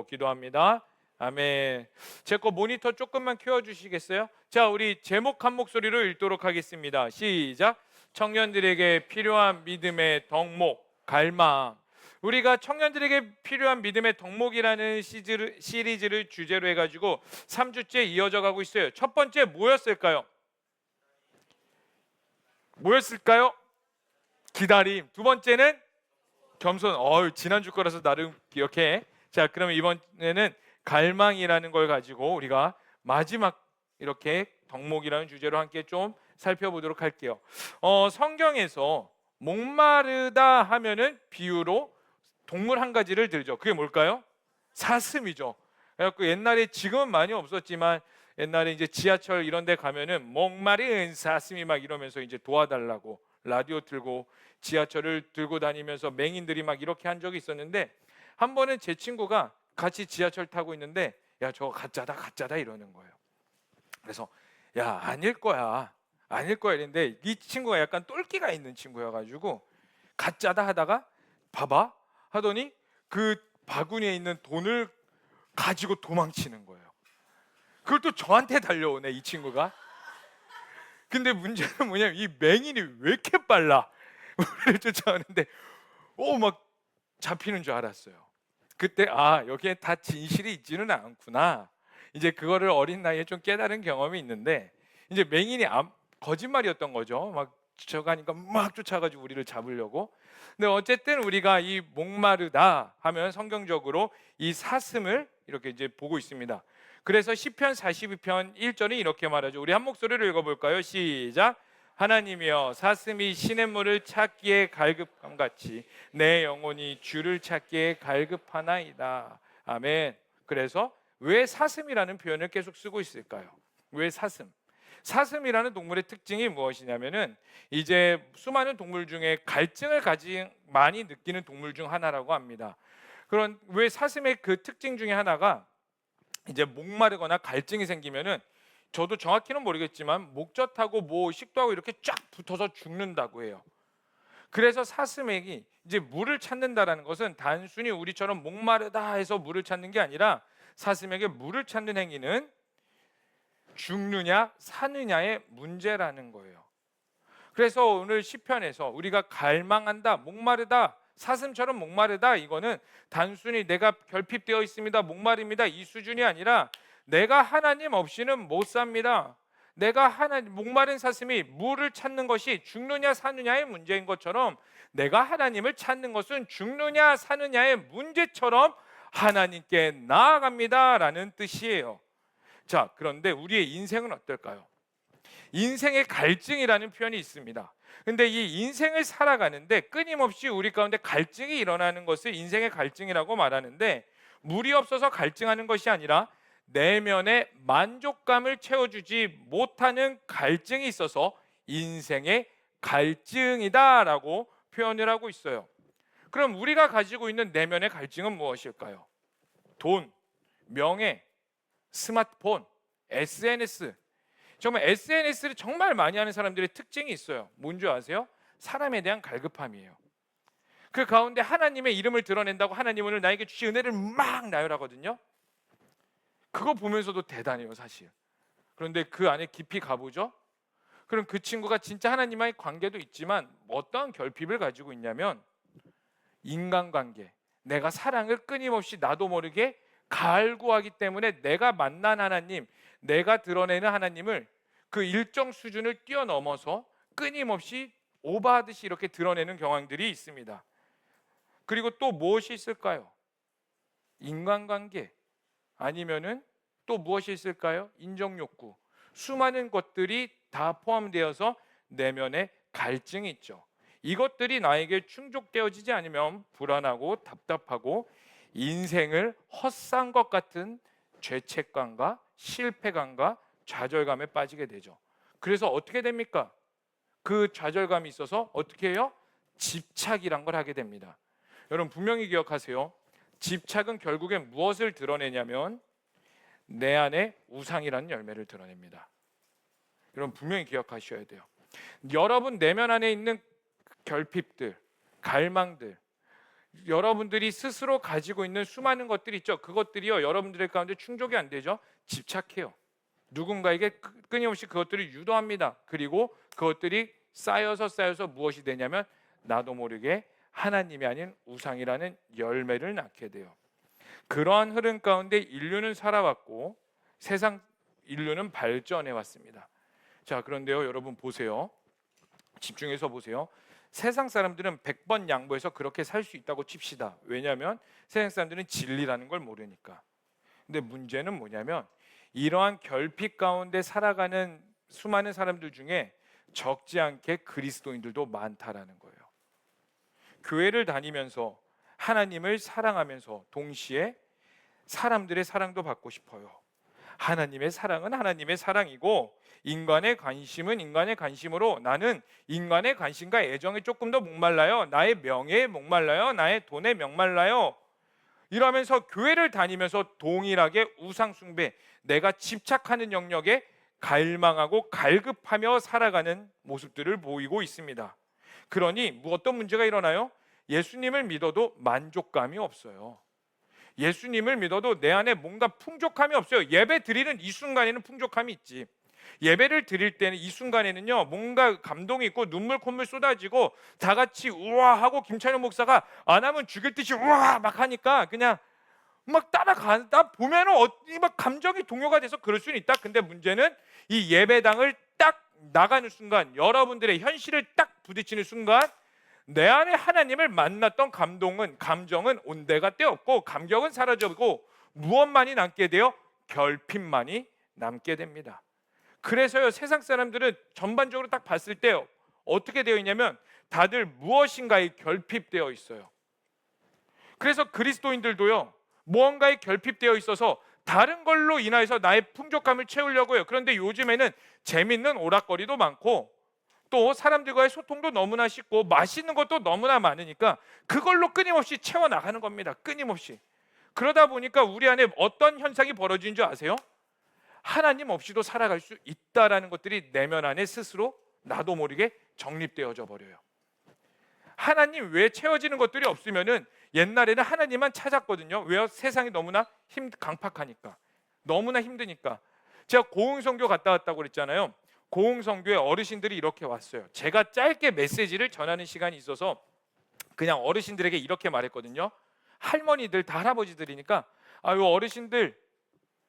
이름으로 기도합니다. 아멘. 제 거 모니터 조금만 키워주시겠어요? 자, 우리 제목 한 목소리로 읽도록 하겠습니다. 시작. 청년들에게 필요한 믿음의 덕목, 갈망. 우리가 청년들에게 필요한 믿음의 덕목이라는 시리즈를 주제로 해가지고 3주째 이어져 가고 있어요. 첫 번째 뭐였을까요? 기다림. 두 번째는 겸손. 지난주 거라서 나름 기억해. 자, 그러면 이번에는 갈망이라는 걸 가지고 우리가 마지막 이렇게 덕목이라는 주제로 함께 좀 살펴보도록 할게요. 성경에서 목마르다 하면은 비유로 동물 한 가지를 들죠. 그게 뭘까요? 사슴이죠. 그래갖고 옛날에, 지금은 많이 없었지만 옛날에 이제 지하철 이런 데 가면은 목마른 사슴이 막 이러면서 이제 도와달라고 라디오 틀고 지하철을 들고 다니면서 맹인들이 막 이렇게 한 적이 있었는데, 한 번은 제 친구가 같이 지하철 타고 있는데 야, 저거 가짜다 이러는 거예요. 그래서 야, 아닐 거야 이랬는데, 이 친구가 약간 똘끼가 있는 친구여가지고 가짜다 하다가 봐봐 하더니 그 바구니에 있는 돈을 가지고 도망치는 거예요. 그걸 또 저한테 달려오네, 이 친구가. 근데 문제는 뭐냐면 이 맹인이 왜 이렇게 빨라 우리를 쫓아오는데 막 잡히는 줄 알았어요. 그때 여기에 다 진실이 있지는 않구나. 이제 그거를 어린 나이에 좀 깨달은 경험이 있는데, 이제 맹인이 거짓말이었던 거죠. 막 쫓아가니까 막 쫓아가지고 우리를 잡으려고. 근데 어쨌든 우리가 이 목마르다 하면 성경적으로 이 사슴을 이렇게 이제 보고 있습니다. 그래서 시편 42편 1절이 이렇게 말하죠. 우리 한 목소리로 읽어볼까요? 시작. 하나님이여, 사슴이 시냇물을 찾기에 갈급함같이 내 영혼이 주를 찾기에 갈급하나이다. 아멘. 그래서 왜 사슴이라는 표현을 계속 쓰고 있을까요? 왜 사슴? 사슴이라는 동물의 특징이 무엇이냐면은, 이제 수많은 동물 중에 갈증을 가장 많이 느끼는 동물 중 하나라고 합니다. 그런 왜 사슴의 그 특징 중에 하나가, 이제 목마르거나 갈증이 생기면은, 저도 정확히는 모르겠지만 목젖하고 식도하고 이렇게 쫙 붙어서 죽는다고 해요. 그래서 사슴에게 이제 물을 찾는다라는 것은 단순히 우리처럼 목마르다 해서 물을 찾는 게 아니라, 사슴에게 물을 찾는 행위는 죽느냐 사느냐의 문제라는 거예요. 그래서 오늘 시편에서 우리가 갈망한다, 목마르다, 사슴처럼 목마르다, 이거는 단순히 내가 결핍되어 있습니다, 목마릅니다, 이 수준이 아니라 내가 하나님 없이는 못 삽니다. 목마른 사슴이 물을 찾는 것이 죽느냐 사느냐의 문제인 것처럼, 내가 하나님을 찾는 것은 죽느냐 사느냐의 문제처럼 하나님께 나아갑니다라는 뜻이에요. 자, 그런데 우리의 인생은 어떨까요? 인생의 갈증이라는 표현이 있습니다. 근데 이 인생을 살아가는데 끊임없이 우리 가운데 갈증이 일어나는 것을 인생의 갈증이라고 말하는데, 물이 없어서 갈증하는 것이 아니라 내면의 만족감을 채워주지 못하는 갈증이 있어서 인생의 갈증이다라고 표현을 하고 있어요. 그럼 우리가 가지고 있는 내면의 갈증은 무엇일까요? 돈, 명예, 스마트폰, SNS. 정말 SNS를 정말 많이 하는 사람들의 특징이 있어요. 뭔지 아세요? 사람에 대한 갈급함이에요. 그 가운데 하나님의 이름을 드러낸다고 하나님 오늘 나에게 주신 은혜를 막 나열하거든요. 그거 보면서도 대단해요, 사실. 그런데 그 안에 깊이 가보죠. 그럼 그 친구가 진짜 하나님과의 관계도 있지만 어떠한 결핍을 가지고 있냐면, 인간관계, 내가 사랑을 끊임없이 나도 모르게 갈구하기 때문에 내가 만난 하나님, 내가 드러내는 하나님을 그 일정 수준을 뛰어넘어서 끊임없이 오버하듯이 이렇게 드러내는 경향들이 있습니다. 그리고 또 무엇이 있을까요? 인간관계, 아니면은 또 무엇이 있을까요? 인정욕구. 수많은 것들이 다 포함되어서 내면에 갈증이 있죠. 이것들이 나에게 충족되어지지 않으면 불안하고 답답하고 인생을 헛산 것 같은 죄책감과 실패감과 좌절감에 빠지게 되죠. 그래서 어떻게 됩니까? 그 좌절감이 있어서 어떻게 해요? 집착이란 걸 하게 됩니다. 여러분 분명히 기억하세요. 집착은 결국엔 무엇을 드러내냐면 내 안에 우상이라는 열매를 드러냅니다. 여러분 분명히 기억하셔야 돼요. 여러분 내면 안에 있는 결핍들, 갈망들, 여러분들이 스스로 가지고 있는 수많은 것들이 있죠. 그것들이요, 여러분들의 가운데 충족이 안 되죠. 집착해요. 누군가에게 끊임없이 그것들을 유도합니다. 그리고 그것들이 쌓여서 무엇이 되냐면 나도 모르게 하나님이 아닌 우상이라는 열매를 낳게 돼요. 그러한 흐름 가운데 인류는 살아왔고 인류는 발전해 왔습니다. 자, 그런데요, 여러분 보세요. 집중해서 보세요. 세상 사람들은 100번 양보해서 그렇게 살 수 있다고 칩시다. 왜냐하면 세상 사람들은 진리라는 걸 모르니까. 근데 문제는 뭐냐면 이러한 결핍 가운데 살아가는 수많은 사람들 중에 적지 않게 그리스도인들도 많다라는 거예요. 교회를 다니면서 하나님을 사랑하면서 동시에 사람들의 사랑도 받고 싶어요. 하나님의 사랑은 하나님의 사랑이고 인간의 관심은 인간의 관심으로 나는 인간의 관심과 애정에 조금 더 목말라요. 나의 명예에 목말라요. 나의 돈에 목말라요. 이러면서 교회를 다니면서 동일하게 우상 숭배, 내가 집착하는 영역에 갈망하고 갈급하며 살아가는 모습들을 보이고 있습니다. 그러니 어떤 문제가 일어나요? 예수님을 믿어도 만족감이 없어요. 예수님을 믿어도 내 안에 뭔가 풍족함이 없어요. 예배 드리는 이 순간에는 풍족함이 있지. 예배를 드릴 때는 이 순간에는요, 뭔가 감동이 있고 눈물 콧물 쏟아지고 다 같이 우와 하고 김찬현 목사가 안 하면 죽일 듯이 우와 막 하니까 그냥 막 따라가다 보면은 막 감정이 동요가 돼서 그럴 수는 있다. 근데 문제는 이 예배당을 딱 나가는 순간, 여러분들의 현실을 딱 부딪히는 순간 내 안에 하나님을 만났던 감정은 온데가 떼었고 감격은 사라져고 무엇만이 남게 돼요? 결핍만이 남게 됩니다. 그래서요, 세상 사람들은 전반적으로 딱 봤을 때 어떻게 되어 있냐면 다들 무엇인가에 결핍되어 있어요. 그래서 그리스도인들도요, 무언가에 결핍되어 있어서 다른 걸로 인하여서 나의 풍족감을 채우려고요. 그런데 요즘에는 재밌는 오락거리도 많고 또 사람들과의 소통도 너무나 쉽고 맛있는 것도 너무나 많으니까 그걸로 끊임없이 채워나가는 겁니다. 끊임없이. 그러다 보니까 우리 안에 어떤 현상이 벌어지는 줄 아세요? 하나님 없이도 살아갈 수 있다라는 것들이 내면 안에 스스로 나도 모르게 정립되어져 버려요. 하나님 외에 채워지는 것들이 없으면은 옛날에는 하나님만 찾았거든요. 왜요? 세상이 너무나 강팍하니까, 너무나 힘드니까. 제가 고흥성교 갔다 왔다고 그랬잖아요. 고흥성교에 어르신들이 이렇게 왔어요. 제가 짧게 메시지를 전하는 시간이 있어서 그냥 어르신들에게 이렇게 말했거든요. 할머니들 다 할아버지들이니까 아유 어르신들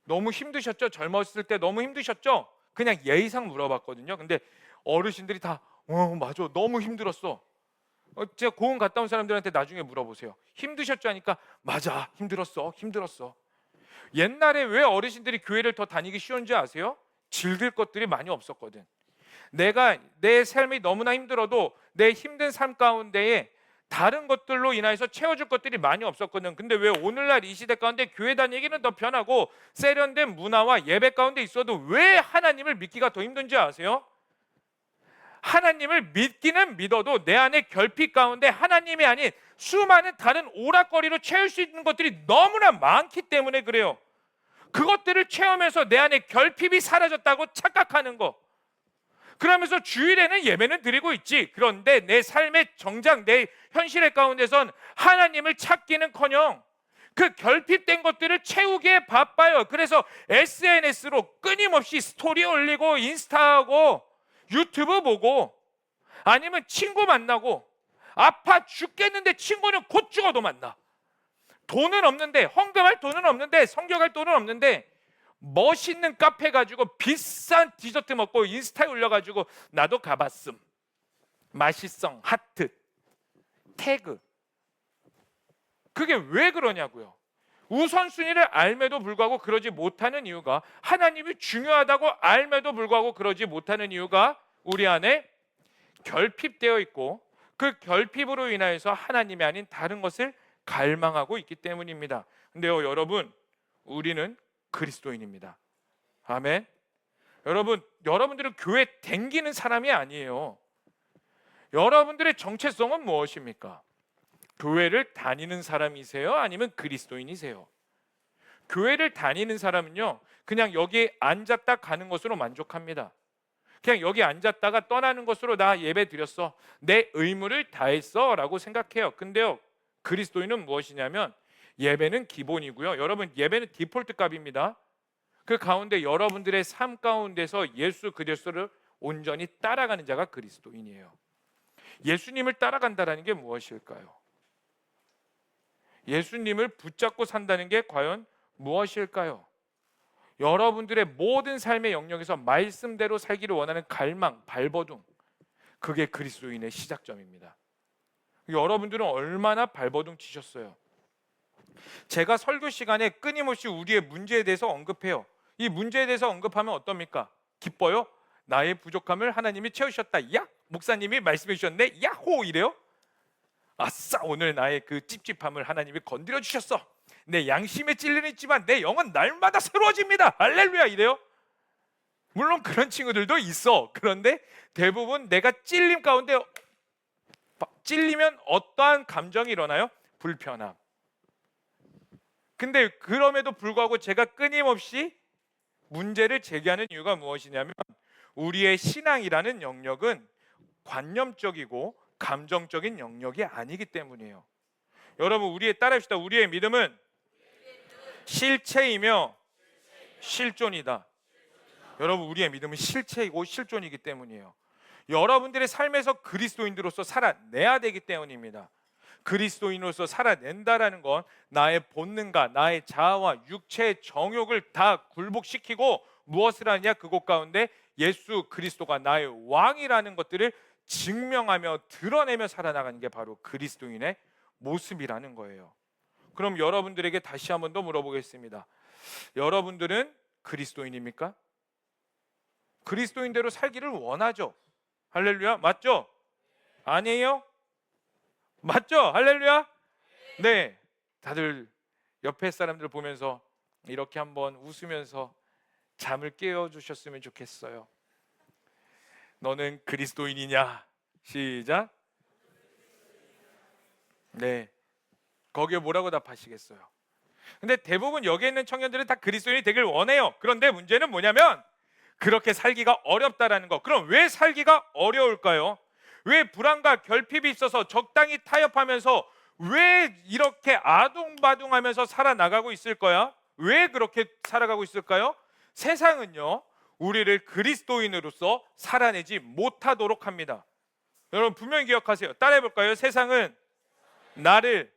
너무 힘드셨죠? 젊었을 때 너무 힘드셨죠? 그냥 예의상 물어봤거든요. 근데 어르신들이 다 맞아 너무 힘들었어. 제가 고흥 갔다 온 사람들한테 나중에 물어보세요. 힘드셨죠? 하니까 맞아 힘들었어. 옛날에 왜 어르신들이 교회를 더 다니기 쉬운지 아세요? 즐길 것들이 많이 없었거든. 내가 내 삶이 너무나 힘들어도 내 힘든 삶 가운데에 다른 것들로 인해서 채워줄 것들이 많이 없었거든. 근데 왜 오늘날 이 시대 가운데 교회 다니기는 더 편하고 세련된 문화와 예배 가운데 있어도 왜 하나님을 믿기가 더 힘든지 아세요? 하나님을 믿기는 믿어도 내 안에 결핍 가운데 하나님이 아닌 수많은 다른 오락거리로 채울 수 있는 것들이 너무나 많기 때문에 그래요. 그것들을 체험해서 내 안에 결핍이 사라졌다고 착각하는 거. 그러면서 주일에는 예배는 드리고 있지. 그런데 내 삶의 정작 내 현실의 가운데선 하나님을 찾기는커녕 그 결핍된 것들을 채우기에 바빠요. 그래서 SNS로 끊임없이 스토리 올리고 인스타하고 유튜브 보고 아니면 친구 만나고 아파 죽겠는데 친구는 곧 죽어도 만나. 돈은 없는데 헌금할 돈은 없는데 성경할 돈은 없는데 멋있는 카페 가지고 비싼 디저트 먹고 인스타에 올려가지고 나도 가봤음 맛있성 하트 태그. 그게 왜 그러냐고요. 우선순위를 알매도 불구하고 그러지 못하는 이유가 하나님이 중요하다고 알매도 불구하고 그러지 못하는 이유가 우리 안에 결핍되어 있고 그 결핍으로 인하여서 하나님이 아닌 다른 것을 갈망하고 있기 때문입니다. 근데요 여러분 우리는 그리스도인입니다. 아멘. 여러분들은 교회 댕기는 사람이 아니에요. 여러분들의 정체성은 무엇입니까? 교회를 다니는 사람이세요? 아니면 그리스도인이세요? 교회를 다니는 사람은요 그냥 여기에 앉았다 가는 것으로 만족합니다. 그냥 여기 앉았다가 떠나는 것으로 나 예배 드렸어, 내 의무를 다했어 라고 생각해요. 근데요 그리스도인은 무엇이냐면 예배는 기본이고요. 여러분, 예배는 디폴트 값입니다. 그 가운데 여러분들의 삶 가운데서 예수 그리스도를 온전히 따라가는 자가 그리스도인이에요. 예수님을 따라간다는 게 무엇일까요? 예수님을 붙잡고 산다는 게 과연 무엇일까요? 여러분들의 모든 삶의 영역에서 말씀대로 살기를 원하는 갈망, 발버둥, 그게 그리스도인의 시작점입니다. 여러분들은 얼마나 발버둥 치셨어요? 제가 설교 시간에 끊임없이 우리의 문제에 대해서 언급해요. 이 문제에 대해서 언급하면 어떻습니까? 기뻐요? 나의 부족함을 하나님이 채우셨다. 야! 목사님이 말씀해 주셨네. 야호! 이래요? 아싸! 오늘 나의 그 찝찝함을 하나님이 건드려 주셨어. 내 양심에 찔리는 있지만 내 영은 날마다 새로워집니다. 할렐루야! 이래요? 물론 그런 친구들도 있어. 그런데 대부분 내가 찔림 가운데 찔리면 어떠한 감정이 일어나요? 불편함. 근데 그럼에도 불구하고 제가 끊임없이 문제를 제기하는 이유가 무엇이냐면 우리의 신앙이라는 영역은 관념적이고 감정적인 영역이 아니기 때문이에요. 여러분, 우리의 따라합시다. 우리의 믿음은 실체이며 실존이다. 여러분, 우리의 믿음은 실체이고 실존이기 때문이에요. 여러분들의 삶에서 그리스도인으로서 살아내야 되기 때문입니다. 그리스도인으로서 살아낸다라는 건 나의 본능과 나의 자아와 육체의 정욕을 다 굴복시키고 무엇을 하느냐? 그곳 가운데 예수 그리스도가 나의 왕이라는 것들을 증명하며 드러내며 살아나가는 게 바로 그리스도인의 모습이라는 거예요. 그럼 여러분들에게 다시 한 번 더 물어보겠습니다. 여러분들은 그리스도인입니까? 그리스도인대로 살기를 원하죠. 할렐루야, 맞죠? 아니에요? 맞죠? 할렐루야? 네, 다들 옆에 사람들 보면서 이렇게 한번 웃으면서 잠을 깨워주셨으면 좋겠어요. 너는 그리스도인이냐? 시작. 네, 거기에 뭐라고 답하시겠어요? 근데 대부분 여기에 있는 청년들은 다 그리스도인이 되길 원해요. 그런데 문제는 뭐냐면 그렇게 살기가 어렵다라는 거. 그럼 왜 살기가 어려울까요? 왜 불안과 결핍이 있어서 적당히 타협하면서 왜 이렇게 아둥바둥하면서 살아나가고 있을 거야? 왜 그렇게 살아가고 있을까요? 세상은요, 우리를 그리스도인으로서 살아내지 못하도록 합니다. 여러분 분명히 기억하세요. 따라해볼까요? 세상은 나를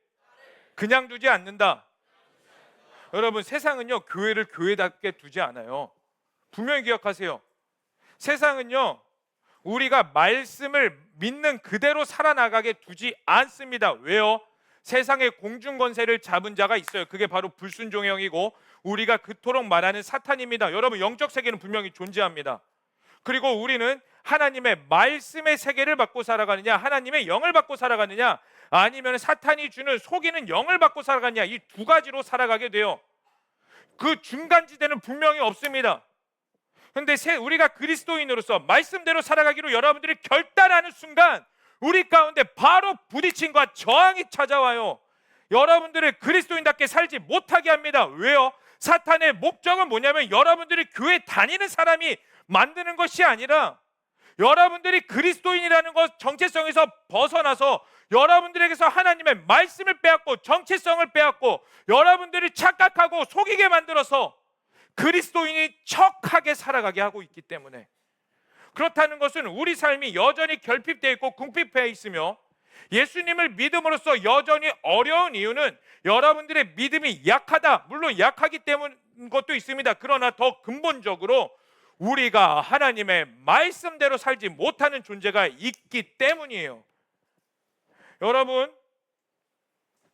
그냥 두지 않는다. 여러분, 세상은요 교회를 교회답게 두지 않아요. 분명히 기억하세요. 세상은요 우리가 말씀을 믿는 그대로 살아나가게 두지 않습니다. 왜요? 세상의 공중권세를 잡은 자가 있어요. 그게 바로 불순종의 영이고 우리가 그토록 말하는 사탄입니다. 여러분, 영적 세계는 분명히 존재합니다. 그리고 우리는 하나님의 말씀의 세계를 받고 살아가느냐, 하나님의 영을 받고 살아가느냐, 아니면 사탄이 주는 속이는 영을 받고 살아가느냐, 이 두 가지로 살아가게 돼요. 그 중간지대는 분명히 없습니다. 그런데 우리가 그리스도인으로서 말씀대로 살아가기로 여러분들이 결단하는 순간 우리 가운데 바로 부딪힘과 저항이 찾아와요. 여러분들을 그리스도인답게 살지 못하게 합니다. 왜요? 사탄의 목적은 뭐냐면 여러분들이 교회 다니는 사람이 만드는 것이 아니라 여러분들이 그리스도인이라는 것 정체성에서 벗어나서 여러분들에게서 하나님의 말씀을 빼앗고 정체성을 빼앗고 여러분들이 착각하고 속이게 만들어서 그리스도인이 척하게 살아가게 하고 있기 때문에, 그렇다는 것은 우리 삶이 여전히 결핍되어 있고 궁핍해 있으며 예수님을 믿음으로써 여전히 어려운 이유는 여러분들의 믿음이 약하다. 물론 약하기 때문인 것도 있습니다. 그러나 더 근본적으로 우리가 하나님의 말씀대로 살지 못하는 존재가 있기 때문이에요. 여러분,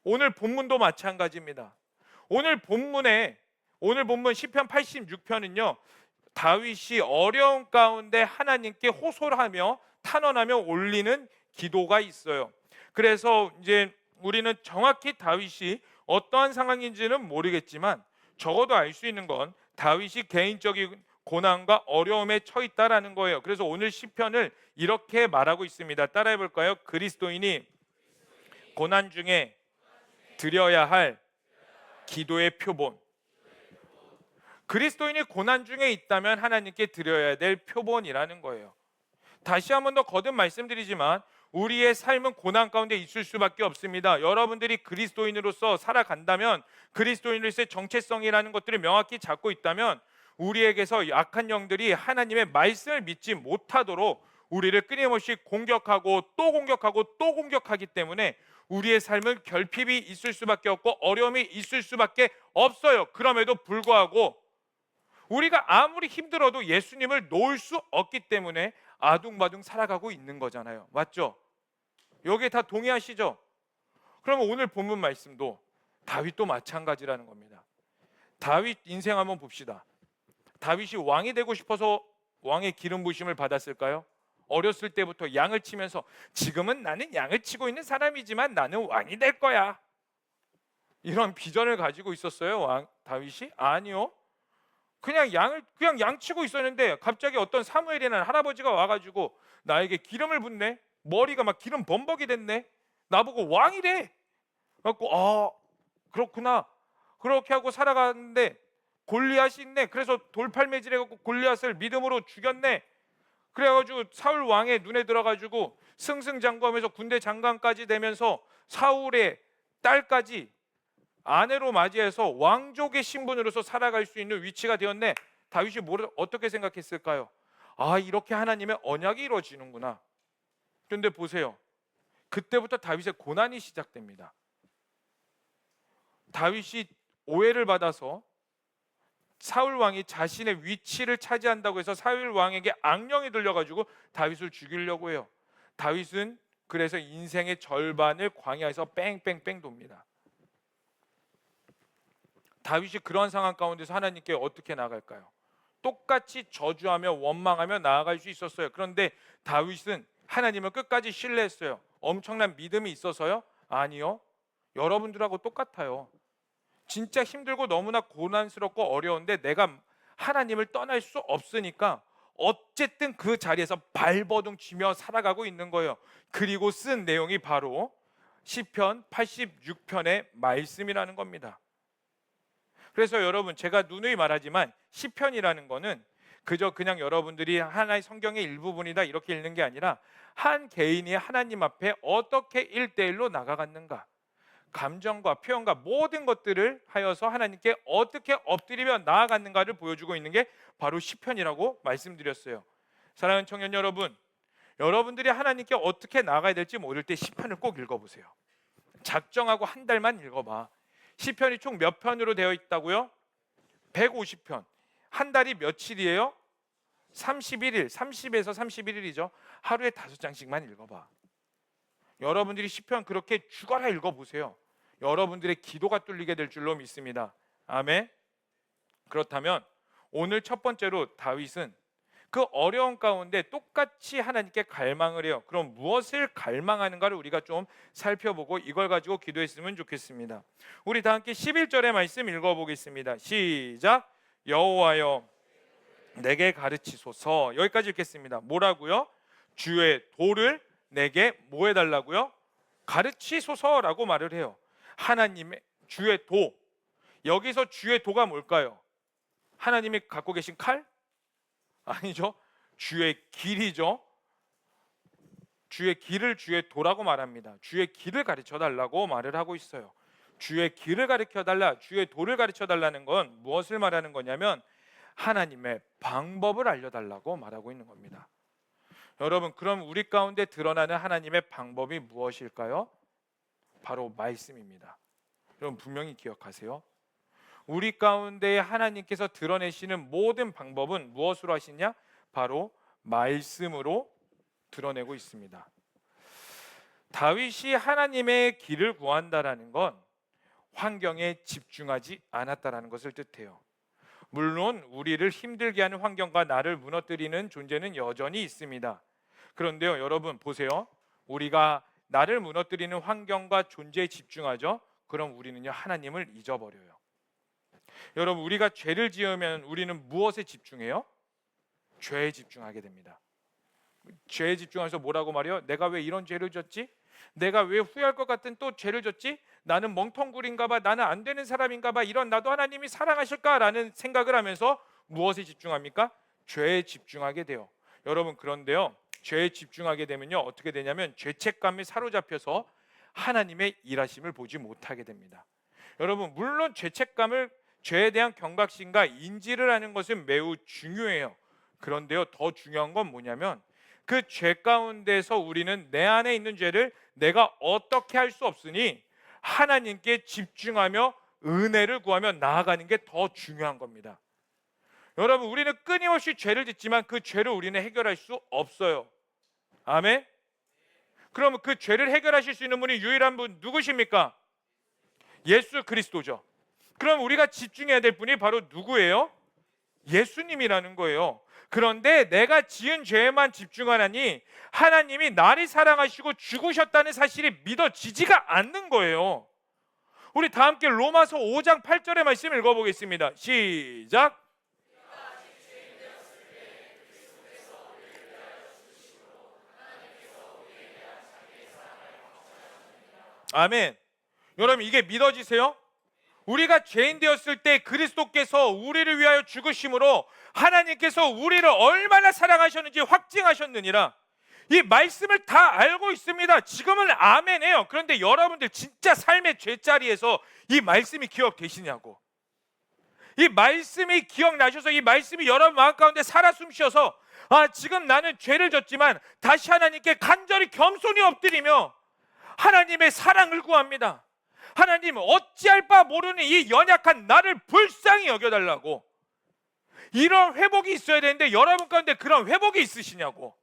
오늘 본문도 마찬가지입니다. 오늘 본문 시편 86편은요 다윗이 어려운 가운데 하나님께 호소를 하며 탄원하며 올리는 기도가 있어요. 그래서 이제 우리는 정확히 다윗이 어떠한 상황인지는 모르겠지만 적어도 알 수 있는 건 다윗이 개인적인 고난과 어려움에 처해 있다라는 거예요. 그래서 오늘 시편을 이렇게 말하고 있습니다. 따라해 볼까요? 그리스도인이 고난 중에 드려야 할 기도의 표본. 그리스도인이 고난 중에 있다면 하나님께 드려야 될 표본이라는 거예요. 다시 한 번 더 거듭 말씀드리지만 우리의 삶은 고난 가운데 있을 수밖에 없습니다. 여러분들이 그리스도인으로서 살아간다면, 그리스도인으로서의 정체성이라는 것들을 명확히 잡고 있다면, 우리에게서 약한 영들이 하나님의 말씀을 믿지 못하도록 우리를 끊임없이 공격하고 또 공격하고 또 공격하기 때문에 우리의 삶은 결핍이 있을 수밖에 없고 어려움이 있을 수밖에 없어요. 그럼에도 불구하고 우리가 아무리 힘들어도 예수님을 놓을 수 없기 때문에 아둥바둥 살아가고 있는 거잖아요. 맞죠? 여기에 다 동의하시죠? 그러면 오늘 본문 말씀도 다윗도 마찬가지라는 겁니다. 다윗 인생 한번 봅시다. 다윗이 왕이 되고 싶어서 왕의 기름 부심을 받았을까요? 어렸을 때부터 양을 치면서 지금은 나는 양을 치고 있는 사람이지만 나는 왕이 될 거야, 이런 비전을 가지고 있었어요, 다윗이? 아니요. 그냥 양 치고 있었는데 갑자기 어떤 사무엘이라는 할아버지가 와가지고 나에게 기름을 붓네. 머리가 막 기름 범벅이 됐네. 나보고 왕이래. 그래갖고 그렇구나. 그렇게 하고 살아가는데 골리앗이 있네. 그래서 돌팔매질해갖고 골리앗을 믿음으로 죽였네. 그래가지고 사울 왕의 눈에 들어가지고 승승장구하면서 군대 장관까지 되면서 사울의 딸까지 아내로 맞이해서 왕족의 신분으로서 살아갈 수 있는 위치가 되었네. 다윗이 어떻게 생각했을까요? 이렇게 하나님의 언약이 이루어지는구나. 그런데 보세요, 그때부터 다윗의 고난이 시작됩니다. 다윗이 오해를 받아서 사울 왕이 자신의 위치를 차지한다고 해서 사울 왕에게 악령이 들려가지고 다윗을 죽이려고 해요. 다윗은 그래서 인생의 절반을 광야에서 뺑뺑뺑 돕니다. 다윗이 그런 상황 가운데서 하나님께 어떻게 나아갈까요? 똑같이 저주하며 원망하며 나아갈 수 있었어요. 그런데 다윗은 하나님을 끝까지 신뢰했어요. 엄청난 믿음이 있어서요? 아니요. 여러분들하고 똑같아요. 진짜 힘들고 너무나 고난스럽고 어려운데 내가 하나님을 떠날 수 없으니까 어쨌든 그 자리에서 발버둥 치며 살아가고 있는 거예요. 그리고 쓴 내용이 바로 시편 86편의 말씀이라는 겁니다. 그래서 여러분, 제가 누누이 말하지만 시편이라는 거는 그냥 여러분들이 하나의 성경의 일부분이다 이렇게 읽는 게 아니라 한 개인이 하나님 앞에 어떻게 1대1로 나가갔는가, 감정과 표현과 모든 것들을 하여서 하나님께 어떻게 엎드리며 나아갔는가를 보여주고 있는 게 바로 시편이라고 말씀드렸어요. 사랑하는 청년 여러분, 여러분들이 하나님께 어떻게 나아가야 될지 모를 때 시편을 꼭 읽어보세요. 작정하고 한 달만 읽어봐. 시편이 총 몇 편으로 되어 있다고요? 150편. 한 달이 며칠이에요? 31일, 30에서 31일이죠. 하루에 5장씩만 읽어봐. 여러분들이 시편 그렇게 죽어라 읽어보세요. 여러분들의 기도가 뚫리게 될 줄로 믿습니다. 아멘. 그렇다면 오늘 첫 번째로 다윗은 그 어려운 가운데 똑같이 하나님께 갈망을 해요. 그럼 무엇을 갈망하는가를 우리가 좀 살펴보고 이걸 가지고 기도했으면 좋겠습니다. 우리 다 함께 11절의 말씀 읽어보겠습니다. 시작. 여호와여 내게 가르치소서. 여기까지 읽겠습니다. 뭐라고요? 주의 도를 내게 뭐 해달라고요? 가르치소서라고 말을 해요. 하나님의 주의 도, 여기서 주의 도가 뭘까요? 하나님이 갖고 계신 칼? 아니죠. 주의 길이죠. 주의 길을 주의 도라고 말합니다. 주의 길을 가르쳐 달라고 말을 하고 있어요. 주의 길을 가르쳐 달라, 주의 도를 가르쳐 달라는 건 무엇을 말하는 거냐면 하나님의 방법을 알려달라고 말하고 있는 겁니다. 여러분, 그럼 우리 가운데 드러나는 하나님의 방법이 무엇일까요? 바로 말씀입니다. 여러분 분명히 기억하세요. 우리 가운데 하나님께서 드러내시는 모든 방법은 무엇으로 하시냐? 바로 말씀으로 드러내고 있습니다. 다윗이 하나님의 길을 구한다라는 건 환경에 집중하지 않았다라는 것을 뜻해요. 물론 우리를 힘들게 하는 환경과 나를 무너뜨리는 존재는 여전히 있습니다. 그런데요, 여러분 보세요. 우리가 나를 무너뜨리는 환경과 존재에 집중하죠. 그럼 우리는요, 하나님을 잊어버려요. 여러분, 우리가 죄를 지으면 우리는 무엇에 집중해요? 죄에 집중하게 됩니다. 죄에 집중해서 뭐라고 말해요? 내가 왜 이런 죄를 졌지? 내가 왜 후회할 것 같은 또 죄를 졌지? 나는 멍텅구리인가 봐, 나는 안 되는 사람인가 봐, 이런 나도 하나님이 사랑하실까라는 생각을 하면서 무엇에 집중합니까? 죄에 집중하게 돼요. 여러분, 그런데요, 죄에 집중하게 되면요, 어떻게 되냐면 죄책감에 사로잡혀서 하나님의 일하심을 보지 못하게 됩니다. 여러분, 물론 죄에 대한 경각심과 인지를 하는 것은 매우 중요해요. 그런데요, 더 중요한 건 뭐냐면 그 죄 가운데서 우리는 내 안에 있는 죄를 내가 어떻게 할 수 없으니 하나님께 집중하며 은혜를 구하며 나아가는 게 더 중요한 겁니다. 여러분, 우리는 끊임없이 죄를 짓지만 그 죄를 우리는 해결할 수 없어요. 아멘? 그러면 그 죄를 해결하실 수 있는 분이 유일한 분 누구십니까? 예수 그리스도죠. 그럼 우리가 집중해야 될 분이 바로 누구예요? 예수님이라는 거예요. 그런데 내가 지은 죄에만 집중하나니 하나님이 나를 사랑하시고 죽으셨다는 사실이 믿어지지가 않는 거예요. 우리 다 함께 로마서 5장 8절의 말씀 읽어보겠습니다. 시작. 아멘. 여러분, 이게 믿어지세요? 우리가 죄인 되었을 때 그리스도께서 우리를 위하여 죽으심으로 하나님께서 우리를 얼마나 사랑하셨는지 확증하셨느니라. 이 말씀을 다 알고 있습니다. 지금은 아멘해요. 그런데 여러분들 진짜 삶의 죄자리에서 이 말씀이 기억되시냐고. 이 말씀이 기억나셔서 이 말씀이 여러분 마음 가운데 살아 숨쉬어서 지금 나는 죄를 졌지만 다시 하나님께 간절히 겸손히 엎드리며 하나님의 사랑을 구합니다. 하나님, 어찌할 바 모르는 이 연약한 나를 불쌍히 여겨달라고. 이런 회복이 있어야 되는데 여러분 가운데 그런 회복이 있으시냐고.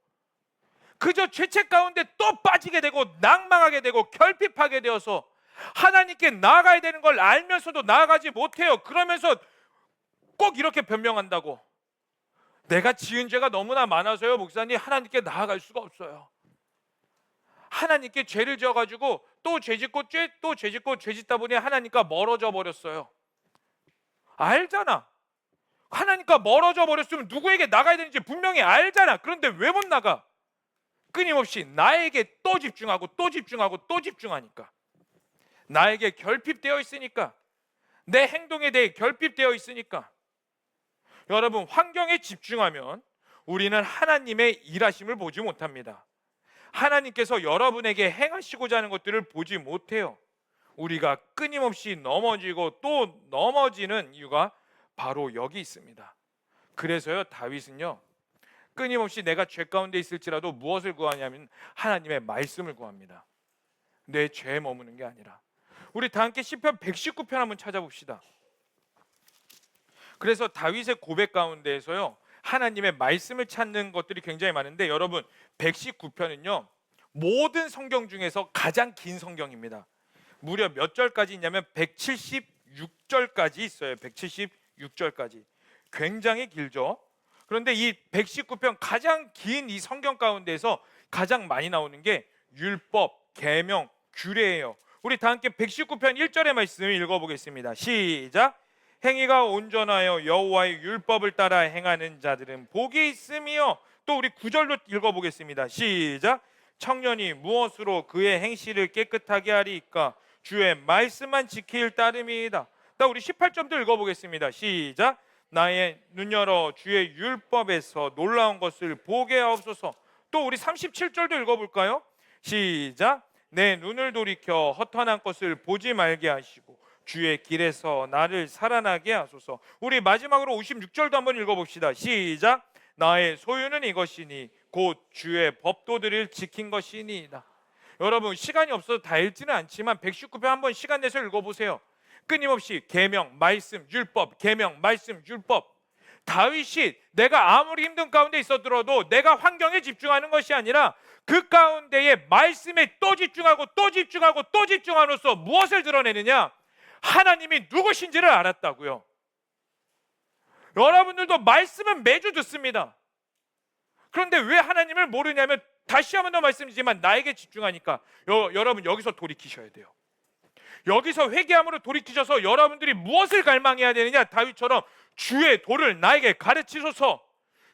그저 죄책 가운데 또 빠지게 되고 낭망하게 되고 결핍하게 되어서 하나님께 나아가야 되는 걸 알면서도 나아가지 못해요. 그러면서 꼭 이렇게 변명한다고. 내가 지은 죄가 너무나 많아서요, 목사님, 하나님께 나아갈 수가 없어요. 하나님께 죄를 지어가지고 또 죄짓고 또 죄짓고 죄짓다 보니 하나님과 멀어져 버렸어요. 알잖아. 하나님과 멀어져 버렸으면 누구에게 나가야 되는지 분명히 알잖아. 그런데 왜 못 나가? 끊임없이 나에게 또 집중하고 또 집중하고 또 집중하니까. 나에게 결핍되어 있으니까. 내 행동에 대해 결핍되어 있으니까. 여러분, 환경에 집중하면 우리는 하나님의 일하심을 보지 못합니다. 하나님께서 여러분에게 행하시고자 하는 것들을 보지 못해요. 우리가 끊임없이 넘어지고 또 넘어지는 이유가 바로 여기 있습니다. 그래서요, 다윗은요, 끊임없이 내가 죄 가운데 있을지라도 무엇을 구하냐면 하나님의 말씀을 구합니다. 내 죄에 머무는 게 아니라. 우리 다 함께 시편 119편 한번 찾아봅시다. 그래서 다윗의 고백 가운데에서요, 하나님의 말씀을 찾는 것들이 굉장히 많은데 여러분, 119편은요 모든 성경 중에서 가장 긴 성경입니다. 무려 몇 절까지 있냐면 176절까지 있어요. 176절까지. 굉장히 길죠. 그런데 이 119편 가장 긴 이 성경 가운데에서 가장 많이 나오는 게 율법, 계명, 규례예요. 우리 다 함께 119편 1절의 말씀을 읽어보겠습니다. 시작. 행위가 온전하여 여호와의 율법을 따라 행하는 자들은 복이 있으며, 또 우리 9절로 읽어보겠습니다. 시작. 청년이 무엇으로 그의 행실을 깨끗하게 하리이까? 주의 말씀만 지킬 따름이다. 또 우리 18절도 읽어보겠습니다. 시작. 나의 눈 열어 주의 율법에서 놀라운 것을 보게 하옵소서. 또 우리 37절도 읽어볼까요? 시작. 내 눈을 돌이켜 허탄한 것을 보지 말게 하시고 주의 길에서 나를 살아나게 하소서. 우리 마지막으로 56절도 한번 읽어봅시다. 시작. 나의 소유는 이것이니 곧 주의 법도들을 지킨 것이니이다. 여러분, 시간이 없어서 다 읽지는 않지만 119편 한번 시간 내서 읽어보세요. 끊임없이 계명, 말씀, 율법, 계명, 말씀, 율법. 다윗이 내가 아무리 힘든 가운데 있었더라도 내가 환경에 집중하는 것이 아니라 그 가운데에 말씀에 또 집중하고 또 집중하고 또 집중함으로써 무엇을 드러내느냐? 하나님이 누구신지를 알았다고요. 여러분들도 말씀은 매주 듣습니다. 그런데 왜 하나님을 모르냐면, 다시 한 번 더 말씀드리지만 나에게 집중하니까. 여러분, 여기서 돌이키셔야 돼요. 여기서 회개함으로 돌이키셔서 여러분들이 무엇을 갈망해야 되느냐? 다윗처럼 주의 도를 나에게 가르치소서.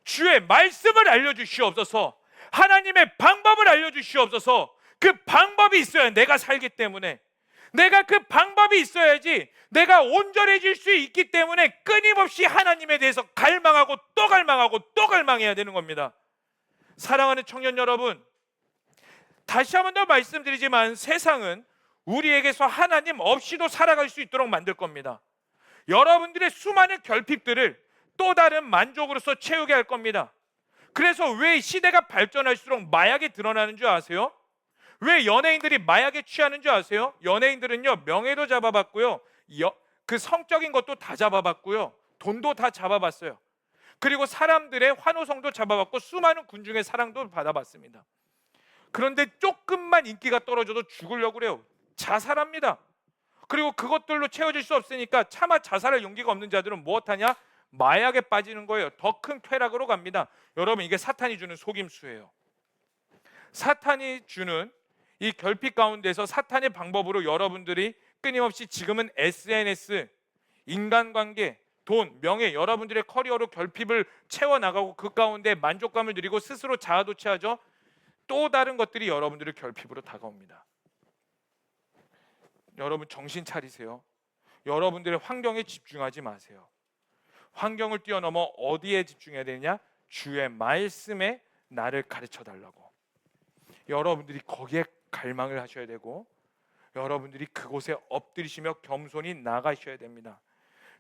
주의 말씀을 알려주시옵소서. 하나님의 방법을 알려주시옵소서. 그 방법이 있어야 내가 살기 때문에, 내가 그 방법이 있어야지 내가 온전해질 수 있기 때문에 끊임없이 하나님에 대해서 갈망하고 또 갈망하고 또 갈망해야 되는 겁니다. 사랑하는 청년 여러분, 다시 한 번 더 말씀드리지만 세상은 우리에게서 하나님 없이도 살아갈 수 있도록 만들 겁니다. 여러분들의 수많은 결핍들을 또 다른 만족으로서 채우게 할 겁니다. 그래서 왜 시대가 발전할수록 마약이 드러나는 줄 아세요? 왜 연예인들이 마약에 취하는 줄 아세요? 연예인들은요, 명예도 잡아봤고요, 그 성적인 것도 다 잡아봤고요, 돈도 다 잡아봤어요. 그리고 사람들의 환호성도 잡아봤고 수많은 군중의 사랑도 받아봤습니다. 그런데 조금만 인기가 떨어져도 죽으려고 그래요. 자살합니다. 그리고 그것들로 채워질 수 없으니까 차마 자살할 용기가 없는 자들은 무엇하냐? 마약에 빠지는 거예요. 더 큰 쾌락으로 갑니다. 여러분, 이게 사탄이 주는 속임수예요. 사탄이 주는 이 결핍 가운데서 사탄의 방법으로 여러분들이 끊임없이 지금은 SNS, 인간관계, 돈, 명예, 여러분들의 커리어로 결핍을 채워나가고 그 가운데 만족감을 누리고 스스로 자아도취하죠. 또 다른 것들이 여러분들의 결핍으로 다가옵니다. 여러분, 정신 차리세요. 여러분들의 환경에 집중하지 마세요. 환경을 뛰어넘어 어디에 집중해야 되냐? 주의 말씀에 나를 가르쳐 달라고. 여러분들이 거기에 갈망을 하셔야 되고, 여러분들이 그곳에 엎드리시며 겸손히 나가셔야 됩니다.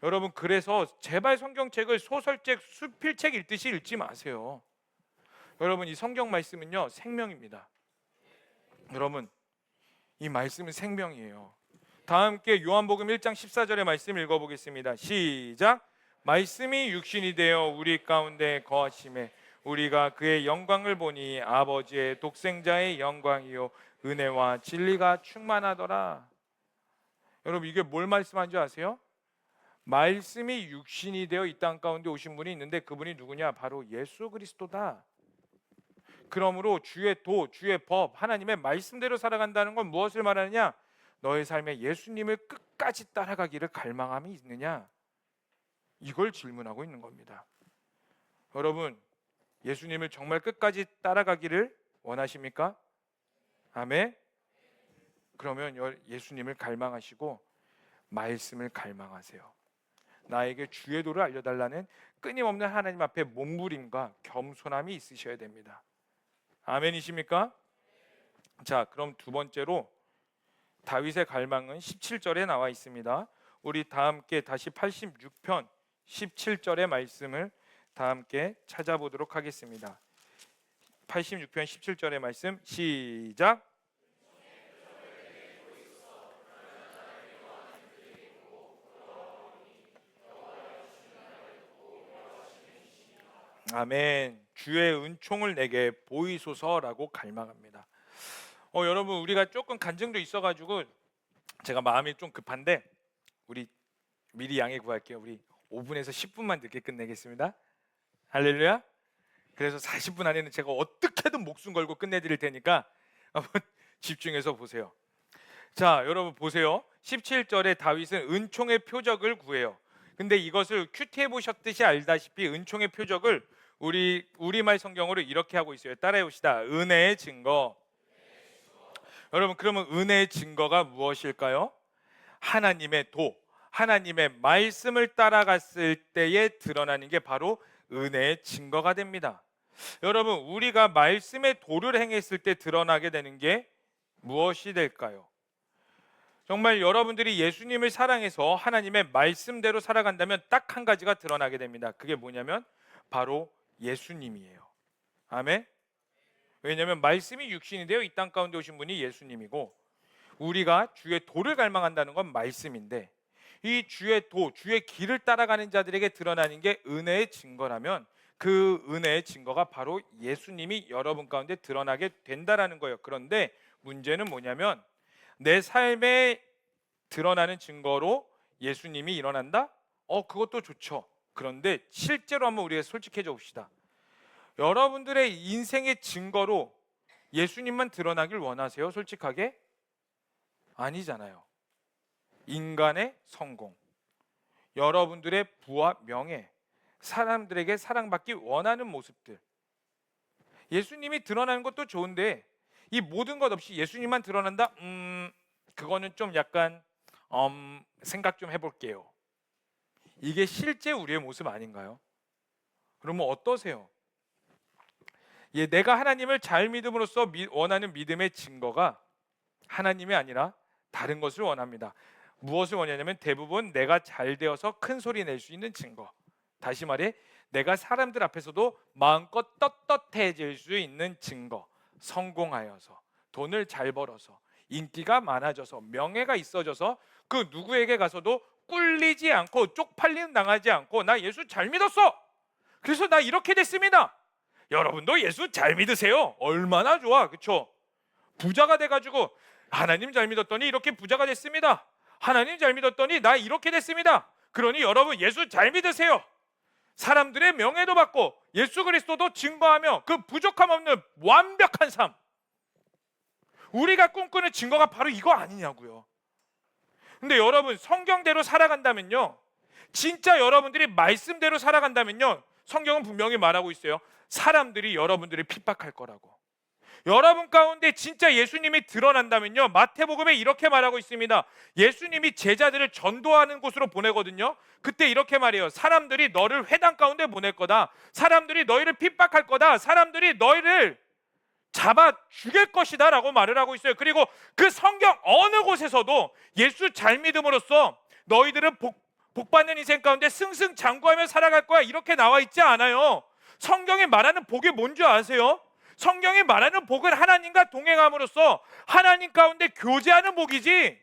여러분, 그래서 제발 성경책을 소설책, 수필책 읽듯이 읽지 마세요. 여러분, 이 성경 말씀은요, 생명입니다. 여러분, 이 말씀은 생명이에요. 다 함께 요한복음 1장 14절의 말씀 읽어보겠습니다. 시작. 말씀이 육신이 되어 우리 가운데 거하심에 우리가 그의 영광을 보니 아버지의 독생자의 영광이요 은혜와 진리가 충만하더라. 여러분, 이게 뭘 말씀한 줄 아세요? 말씀이 육신이 되어 이 땅 가운데 오신 분이 있는데 그분이 누구냐? 바로 예수 그리스도다. 그러므로 주의 도, 주의 법, 하나님의 말씀대로 살아간다는 건 무엇을 말하느냐? 너의 삶에 예수님을 끝까지 따라가기를 갈망함이 있느냐? 이걸 질문하고 있는 겁니다. 여러분, 예수님을 정말 끝까지 따라가기를 원하십니까? 아멘. 그러면 예수님을 갈망하시고 말씀을 갈망하세요. 나에게 주의 도를 알려달라는 끊임없는 하나님 앞에 몸부림과 겸손함이 있으셔야 됩니다. 아멘이십니까? 자, 그럼 두 번째로 다윗의 갈망은 17절에 나와 있습니다. 우리 다 함께 다시 86편 17절의 말씀을 다 함께 찾아보도록 하겠습니다. 86편 17절의 말씀 시작. 아멘. 주의 은총을 내게 보이소서라고 갈망합니다. 여러분, 우리가 조금 간증도 있어가지고 제가 마음이 좀 급한데 우리 미리 양해 구할게요. 우리 5분에서 10분만 늦게 끝내겠습니다. 할렐루야. 그래서 40분 안에는 제가 어떻게든 목숨 걸고 끝내드릴 테니까 한번 집중해서 보세요. 자, 여러분 보세요. 17절에 다윗은 은총의 표적을 구해요. 근데 이것을 큐티해 보셨듯이 알다시피 은총의 표적을 우리말 성경으로 이렇게 하고 있어요. 따라해 봅시다. 은혜의 증거. 여러분, 그러면 은혜의 증거가 무엇일까요? 하나님의 도, 하나님의 말씀을 따라갔을 때에 드러나는 게 바로 은혜의 증거가 됩니다. 여러분, 우리가 말씀의 도를 행했을 때 드러나게 되는 게 무엇이 될까요? 정말 여러분들이 예수님을 사랑해서 하나님의 말씀대로 살아간다면 딱 한 가지가 드러나게 됩니다. 그게 뭐냐면 바로 예수님이에요. 아멘. 왜냐하면 말씀이 육신이 되어 이 땅 가운데 오신 분이 예수님이고, 우리가 주의 도를 갈망한다는 건 말씀인데, 이 주의 도, 주의 길을 따라가는 자들에게 드러나는 게 은혜의 증거라면 그 은혜의 증거가 바로 예수님이 여러분 가운데 드러나게 된다라는 거예요. 그런데 문제는 뭐냐면 내 삶에 드러나는 증거로 예수님이 일어난다? 그것도 좋죠. 그런데 실제로 한번 우리가 솔직해져 봅시다. 여러분들의 인생의 증거로 예수님만 드러나길 원하세요? 솔직하게? 아니잖아요. 인간의 성공, 여러분들의 부와 명예, 사람들에게 사랑받기 원하는 모습들, 예수님이 드러나는 것도 좋은데 이 모든 것 없이 예수님만 드러난다? 그거는 좀 약간 생각 좀 해볼게요. 이게 실제 우리의 모습 아닌가요? 그러면 어떠세요? 예, 내가 하나님을 잘 믿음으로써 원하는 믿음의 증거가 하나님이 아니라 다른 것을 원합니다. 무엇을 원하냐면 대부분 내가 잘 되어서 큰 소리 낼 수 있는 증거. 다시 말해 내가 사람들 앞에서도 마음껏 떳떳해질 수 있는 증거. 성공하여서, 돈을 잘 벌어서, 인기가 많아져서, 명예가 있어져서 그 누구에게 가서도 꿀리지 않고 쪽팔림 당하지 않고 나 예수 잘 믿었어, 그래서 나 이렇게 됐습니다. 여러분도 예수 잘 믿으세요. 얼마나 좋아, 그렇죠? 부자가 돼가지고 하나님 잘 믿었더니 이렇게 부자가 됐습니다. 하나님 잘 믿었더니 나 이렇게 됐습니다. 그러니 여러분 예수 잘 믿으세요. 사람들의 명예도 받고 예수 그리스도도 증거하며 그 부족함 없는 완벽한 삶, 우리가 꿈꾸는 증거가 바로 이거 아니냐고요. 근데 여러분 성경대로 살아간다면요, 진짜 여러분들이 말씀대로 살아간다면요, 성경은 분명히 말하고 있어요. 사람들이 여러분들을 핍박할 거라고. 여러분 가운데 진짜 예수님이 드러난다면요, 마태복음에 이렇게 말하고 있습니다. 예수님이 제자들을 전도하는 곳으로 보내거든요. 그때 이렇게 말해요. 사람들이 너를 회당 가운데 보낼 거다. 사람들이 너희를 핍박할 거다. 사람들이 너희를 잡아 죽일 것이다 라고 말을 하고 있어요. 그리고 그 성경 어느 곳에서도 예수 잘 믿음으로써 너희들은 복받는 인생 가운데 승승장구하며 살아갈 거야 이렇게 나와 있지 않아요. 성경이 말하는 복이 뭔지 아세요? 성경이 말하는 복은 하나님과 동행함으로써 하나님 가운데 교제하는 복이지,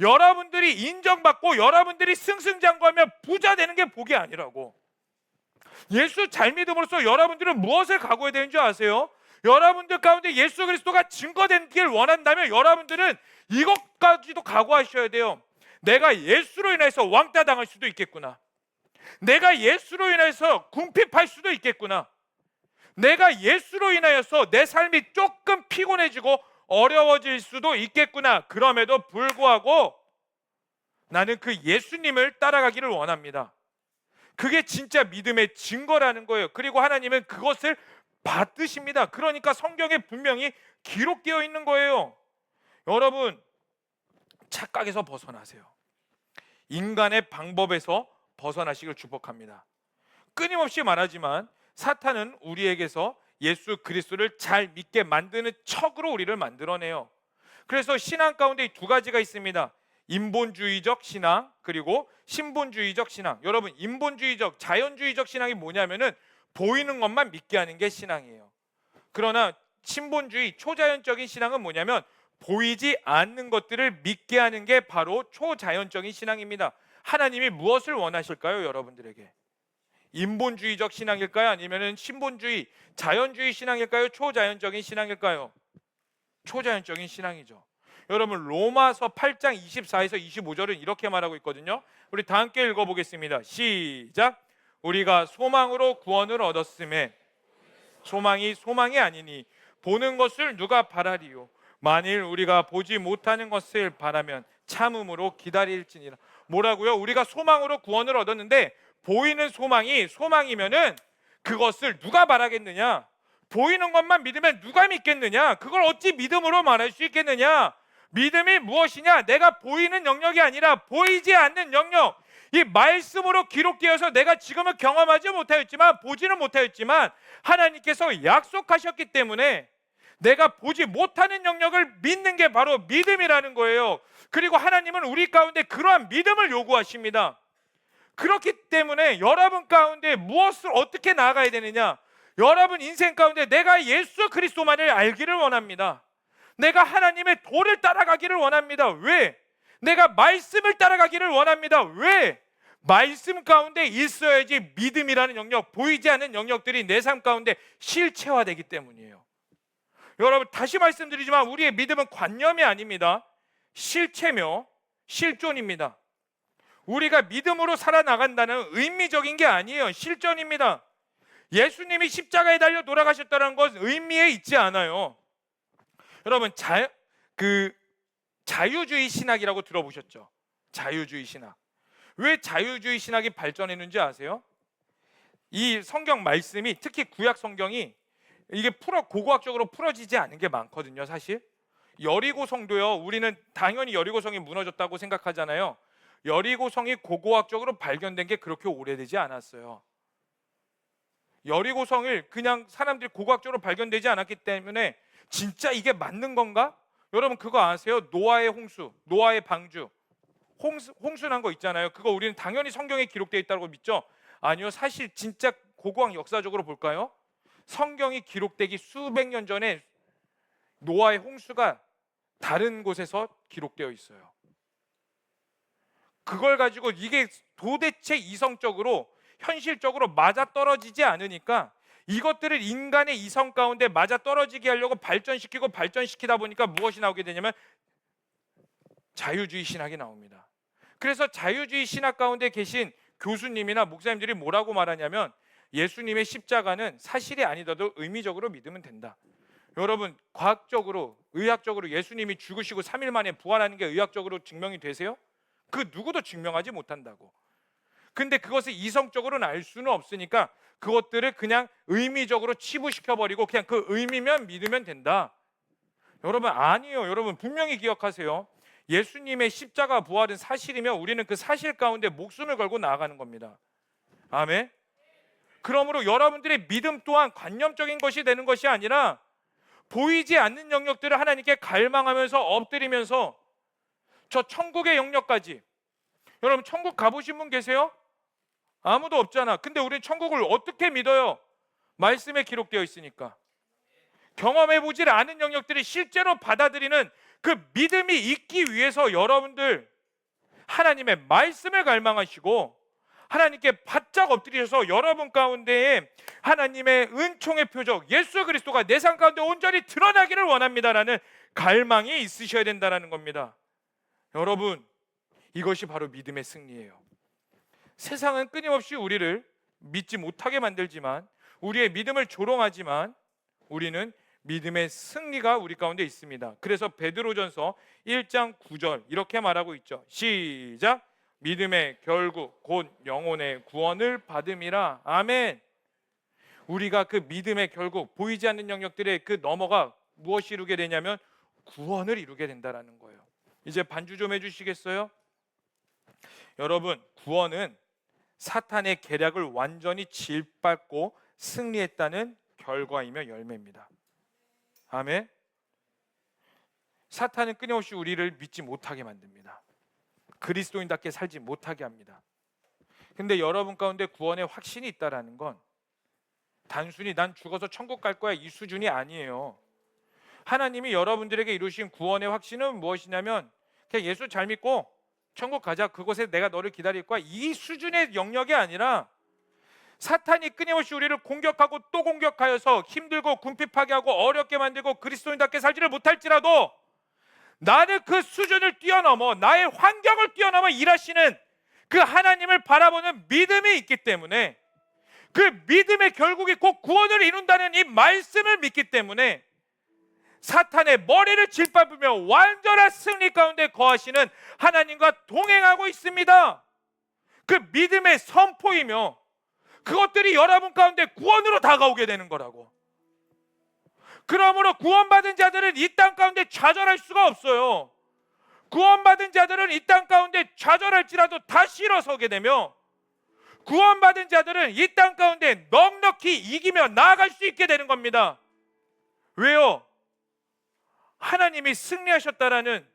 여러분들이 인정받고 여러분들이 승승장구하며 부자 되는 게 복이 아니라고. 예수 잘 믿음으로써 여러분들은 무엇을 각오해야 되는 줄 아세요? 여러분들 가운데 예수 그리스도가 증거되길 원한다면 여러분들은 이것까지도 각오하셔야 돼요. 내가 예수로 인해서 왕따 당할 수도 있겠구나. 내가 예수로 인해서 궁핍할 수도 있겠구나. 내가 예수로 인하여서 내 삶이 조금 피곤해지고 어려워질 수도 있겠구나. 그럼에도 불구하고 나는 그 예수님을 따라가기를 원합니다. 그게 진짜 믿음의 증거라는 거예요. 그리고 하나님은 그것을 받으십니다. 그러니까 성경에 분명히 기록되어 있는 거예요. 여러분 착각에서 벗어나세요. 인간의 방법에서 벗어나시길 축복합니다. 끊임없이 말하지만 사탄은 우리에게서 예수 그리스도를 잘 믿게 만드는 척으로 우리를 만들어내요. 그래서 신앙 가운데 두 가지가 있습니다. 인본주의적 신앙, 그리고 신본주의적 신앙. 여러분 인본주의적, 자연주의적 신앙이 뭐냐면은 보이는 것만 믿게 하는 게 신앙이에요. 그러나 신본주의, 초자연적인 신앙은 뭐냐면 보이지 않는 것들을 믿게 하는 게 바로 초자연적인 신앙입니다. 하나님이 무엇을 원하실까요, 여러분들에게? 인본주의적 신앙일까요? 아니면 신본주의, 자연주의 신앙일까요? 초자연적인 신앙일까요? 초자연적인 신앙이죠. 여러분 로마서 8장 24에서 25절은 이렇게 말하고 있거든요. 우리 다 함께 읽어보겠습니다. 시작. 우리가 소망으로 구원을 얻었음에 소망이 소망이 아니니 보는 것을 누가 바라리요? 만일 우리가 보지 못하는 것을 바라면 참음으로 기다릴지니라. 뭐라고요? 우리가 소망으로 구원을 얻었는데 보이는 소망이 소망이면은 그것을 누가 바라겠느냐? 보이는 것만 믿으면 누가 믿겠느냐? 그걸 어찌 믿음으로 말할 수 있겠느냐? 믿음이 무엇이냐? 내가 보이는 영역이 아니라 보이지 않는 영역, 이 말씀으로 기록되어서 내가 지금은 경험하지 못하였지만, 보지는 못하였지만 하나님께서 약속하셨기 때문에 내가 보지 못하는 영역을 믿는 게 바로 믿음이라는 거예요. 그리고 하나님은 우리 가운데 그러한 믿음을 요구하십니다. 그렇기 때문에 여러분 가운데 무엇을 어떻게 나아가야 되느냐? 여러분 인생 가운데 내가 예수 그리스도만을 알기를 원합니다. 내가 하나님의 도를 따라가기를 원합니다. 왜? 내가 말씀을 따라가기를 원합니다. 왜? 말씀 가운데 있어야지 믿음이라는 영역, 보이지 않는 영역들이 내 삶 가운데 실체화되기 때문이에요. 여러분 다시 말씀드리지만 우리의 믿음은 관념이 아닙니다. 실체며 실존입니다. 우리가 믿음으로 살아나간다는 의미적인 게 아니에요. 실존입니다. 예수님이 십자가에 달려 돌아가셨다는 것 의미에 있지 않아요. 여러분 자유주의 신학이라고 들어보셨죠? 자유주의 신학. 왜 자유주의 신학이 발전했는지 아세요? 이 성경 말씀이, 특히 구약 성경이 이게 고고학적으로 풀어지지 않은 게 많거든요. 사실 여리고 성도요, 우리는 당연히 여리고 성이 무너졌다고 생각하잖아요. 여리고 성이 고고학적으로 발견된 게 그렇게 오래되지 않았어요. 여리고성을 그냥 사람들이 고고학적으로 발견되지 않았기 때문에 진짜 이게 맞는 건가? 여러분 그거 아세요? 노아의 홍수, 노아의 방주, 홍수난 거 있잖아요. 그거 우리는 당연히 성경에 기록되어 있다고 믿죠? 아니요, 사실 진짜 고고학 역사적으로 볼까요? 성경이 기록되기 수백 년 전에 노아의 홍수가 다른 곳에서 기록되어 있어요. 그걸 가지고 이게 도대체 이성적으로 현실적으로 맞아떨어지지 않으니까 이것들을 인간의 이성 가운데 맞아떨어지게 하려고 발전시키다 보니까 무엇이 나오게 되냐면 자유주의 신학이 나옵니다. 그래서 자유주의 신학 가운데 계신 교수님이나 목사님들이 뭐라고 말하냐면 예수님의 십자가는 사실이 아니더라도 의미적으로 믿으면 된다. 여러분 과학적으로 의학적으로 예수님이 죽으시고 3일 만에 부활하는 게 의학적으로 증명이 되세요? 그 누구도 증명하지 못한다고. 근데 그것을 이성적으로는 알 수는 없으니까 그것들을 그냥 의미적으로 치부시켜버리고 그냥 그 의미면 믿으면 된다. 여러분 아니에요. 여러분 분명히 기억하세요. 예수님의 십자가 부활은 사실이며 우리는 그 사실 가운데 목숨을 걸고 나아가는 겁니다. 아멘. 그러므로 여러분들의 믿음 또한 관념적인 것이 되는 것이 아니라 보이지 않는 영역들을 하나님께 갈망하면서 엎드리면서 저 천국의 영역까지. 여러분 천국 가보신 분 계세요? 아무도 없잖아. 근데 우리는 천국을 어떻게 믿어요? 말씀에 기록되어 있으니까. 경험해보질 않은 영역들이 실제로 받아들이는 그 믿음이 있기 위해서 여러분들 하나님의 말씀을 갈망하시고 하나님께 바짝 엎드리셔서 여러분 가운데에 하나님의 은총의 표적 예수 그리스도가 내 삶 가운데 온전히 드러나기를 원합니다라는 갈망이 있으셔야 된다는 겁니다. 여러분 이것이 바로 믿음의 승리예요. 세상은 끊임없이 우리를 믿지 못하게 만들지만 우리의 믿음을 조롱하지만 우리는 믿음의 승리가 우리 가운데 있습니다. 그래서 베드로전서 1장 9절 이렇게 말하고 있죠. 시작. 믿음의 결국 곧 영혼의 구원을 받음이라. 아멘. 우리가 그 믿음의 결국 보이지 않는 영역들의 그 넘어가 무엇이 이루게 되냐면 구원을 이루게 된다는 거예요. 이제 반주 좀 해주시겠어요? 여러분 구원은 사탄의 계략을 완전히 질밟고 승리했다는 결과이며 열매입니다. 아멘. 사탄은 끊임없이 우리를 믿지 못하게 만듭니다. 그리스도인답게 살지 못하게 합니다. 근데 여러분 가운데 구원의 확신이 있다는 건 단순히 난 죽어서 천국 갈 거야 이 수준이 아니에요. 하나님이 여러분들에게 이루신 구원의 확신은 무엇이냐면 그냥 예수 잘 믿고 천국 가자, 그곳에 내가 너를 기다릴 거야, 이 수준의 영역이 아니라 사탄이 끊임없이 우리를 공격하고 또 공격하여서 힘들고 궁핍하게 하고 어렵게 만들고 그리스도인답게 살지를 못할지라도 나는 그 수준을 뛰어넘어 나의 환경을 뛰어넘어 일하시는 그 하나님을 바라보는 믿음이 있기 때문에 그 믿음의 결국이 곧 구원을 이룬다는 이 말씀을 믿기 때문에 사탄의 머리를 짓밟으며 완전한 승리 가운데 거하시는 하나님과 동행하고 있습니다. 그 믿음의 선포이며 그것들이 여러분 가운데 구원으로 다가오게 되는 거라고. 그러므로 구원받은 자들은 이 땅 가운데 좌절할 수가 없어요. 구원받은 자들은 이 땅 가운데 좌절할지라도 다시 일어서게 되며 구원받은 자들은 이 땅 가운데 넉넉히 이기며 나아갈 수 있게 되는 겁니다. 왜요? 하나님이 승리하셨다라는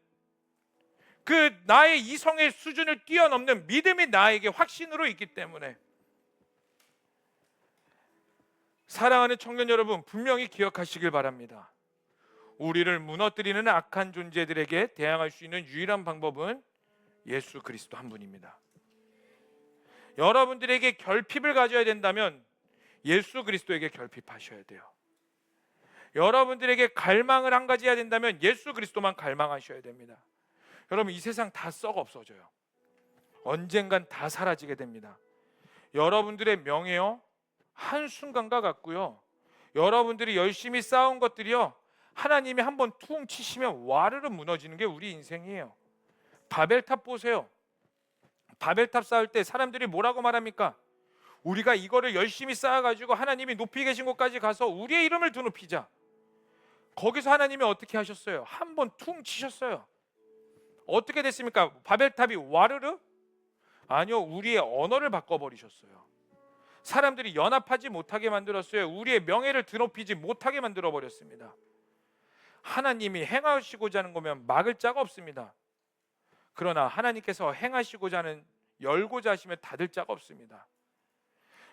그 나의 이성의 수준을 뛰어넘는 믿음이 나에게 확신으로 있기 때문에. 사랑하는 청년 여러분, 분명히 기억하시길 바랍니다. 우리를 무너뜨리는 악한 존재들에게 대항할 수 있는 유일한 방법은 예수 그리스도 한 분입니다. 여러분들에게 결핍을 가져야 된다면 예수 그리스도에게 결핍하셔야 돼요. 여러분들에게 갈망을 한 가지 해야 된다면 예수 그리스도만 갈망하셔야 됩니다. 여러분 이 세상 다 썩어 없어져요. 언젠간 다 사라지게 됩니다. 여러분들의 명예요 한순간과 같고요, 여러분들이 열심히 쌓은 것들이요 하나님이 한번 퉁 치시면 와르르 무너지는 게 우리 인생이에요. 바벨탑 보세요. 바벨탑 쌓을 때 사람들이 뭐라고 말합니까? 우리가 이거를 열심히 쌓아가지고 하나님이 높이 계신 곳까지 가서 우리의 이름을 드높이자. 거기서 하나님이 어떻게 하셨어요? 한번 퉁 치셨어요. 어떻게 됐습니까? 바벨탑이 와르르? 아니요, 우리의 언어를 바꿔버리셨어요. 사람들이 연합하지 못하게 만들었어요. 우리의 명예를 드높이지 못하게 만들어 버렸습니다. 하나님이 행하시고자 하는 거면 막을 자가 없습니다. 그러나 하나님께서 행하시고자 하는, 열고자 하시면 닫을 자가 없습니다.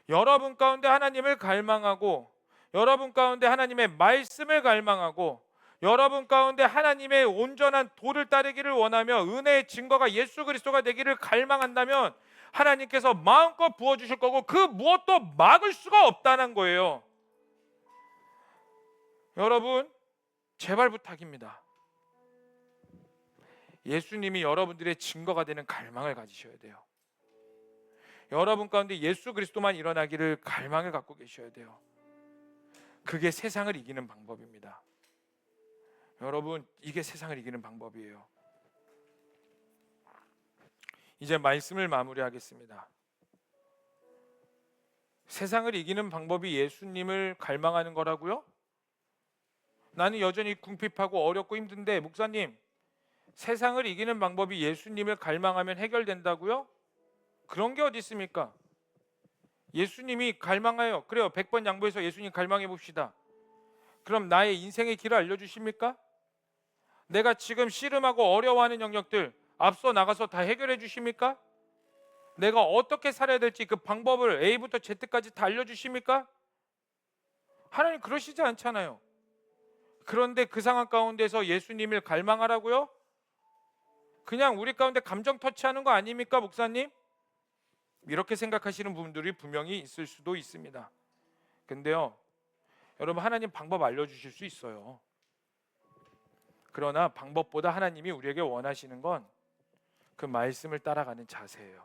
여러분 가운데 하나님을 갈망하고, 여러분 가운데 하나님의 말씀을 갈망하고, 여러분 가운데 하나님의 온전한 도를 따르기를 원하며 은혜의 증거가 예수 그리스도가 되기를 갈망한다면 하나님께서 마음껏 부어주실 거고 그 무엇도 막을 수가 없다는 거예요. 여러분, 제발 부탁입니다. 예수님이 여러분들의 증거가 되는 갈망을 가지셔야 돼요. 여러분 가운데 예수 그리스도만 일어나기를 갈망을 갖고 계셔야 돼요. 그게 세상을 이기는 방법입니다. 여러분, 이게 세상을 이기는 방법이에요. 이제 말씀을 마무리하겠습니다. 세상을 이기는 방법이 예수님을 갈망하는 거라고요? 나는 여전히 궁핍하고 어렵고 힘든데 목사님, 세상을 이기는 방법이 예수님을 갈망하면 해결된다고요? 그런 게 어디 있습니까? 예수님이 갈망하여, 그래요, 100번 양보해서 예수님 갈망해 봅시다. 그럼 나의 인생의 길을 알려주십니까? 내가 지금 씨름하고 어려워하는 영역들 앞서 나가서 다 해결해 주십니까? 내가 어떻게 살아야 될지 그 방법을 A부터 Z까지 다 알려주십니까? 하나님 그러시지 않잖아요. 그런데 그 상황 가운데서 예수님을 갈망하라고요? 그냥 우리 가운데 감정 터치하는 거 아닙니까, 목사님? 이렇게 생각하시는 분들이 분명히 있을 수도 있습니다. 근데요, 여러분, 하나님 방법 알려주실 수 있어요. 그러나 방법보다 하나님이 우리에게 원하시는 건 그 말씀을 따라가는 자세예요.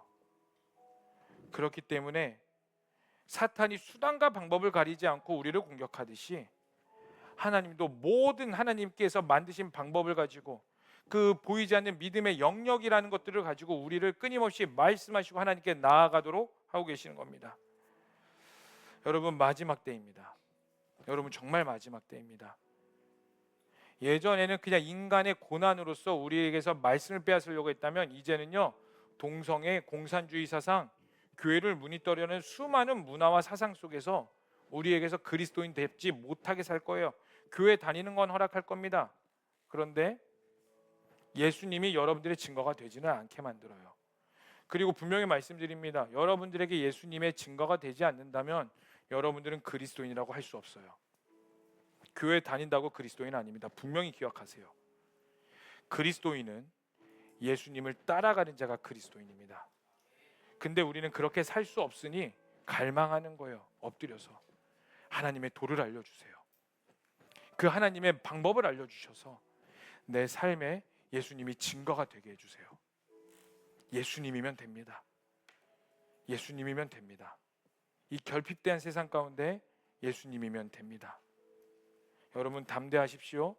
그렇기 때문에 사탄이 수단과 방법을 가리지 않고 우리를 공격하듯이 하나님도 모든 하나님께서 만드신 방법을 가지고 그 보이지 않는 믿음의 영역이라는 것들을 가지고 우리를 끊임없이 말씀하시고 하나님께 나아가도록 하고 계시는 겁니다. 여러분, 마지막 때입니다. 여러분, 정말 마지막 때입니다. 예전에는 그냥 인간의 고난으로서 우리에게서 말씀을 빼앗으려고 했다면 이제는요, 동성애, 공산주의 사상, 교회를 무너뜨려는 수많은 문화와 사상 속에서 우리에게서 그리스도인 되지 못하게 살 거예요. 교회 다니는 건 허락할 겁니다. 그런데 예수님이 여러분들의 증거가 되지는 않게 만들어요. 그리고 분명히 말씀드립니다. 여러분들에게 예수님의 증거가 되지 않는다면 여러분들은 그리스도인이라고 할 수 없어요. 교회 다닌다고 그리스도인 아닙니다. 분명히 기억하세요. 그리스도인은 예수님을 따라가는 자가 그리스도인입니다. 근데 우리는 그렇게 살 수 없으니 갈망하는 거예요. 엎드려서 하나님의 도를 알려주세요. 그 하나님의 방법을 알려주셔서 내 삶에 예수님이 증거가 되게 해주세요. 예수님이면 됩니다. 예수님이면 됩니다. 이 결핍된 세상 가운데 예수님이면 됩니다. 여러분, 담대하십시오.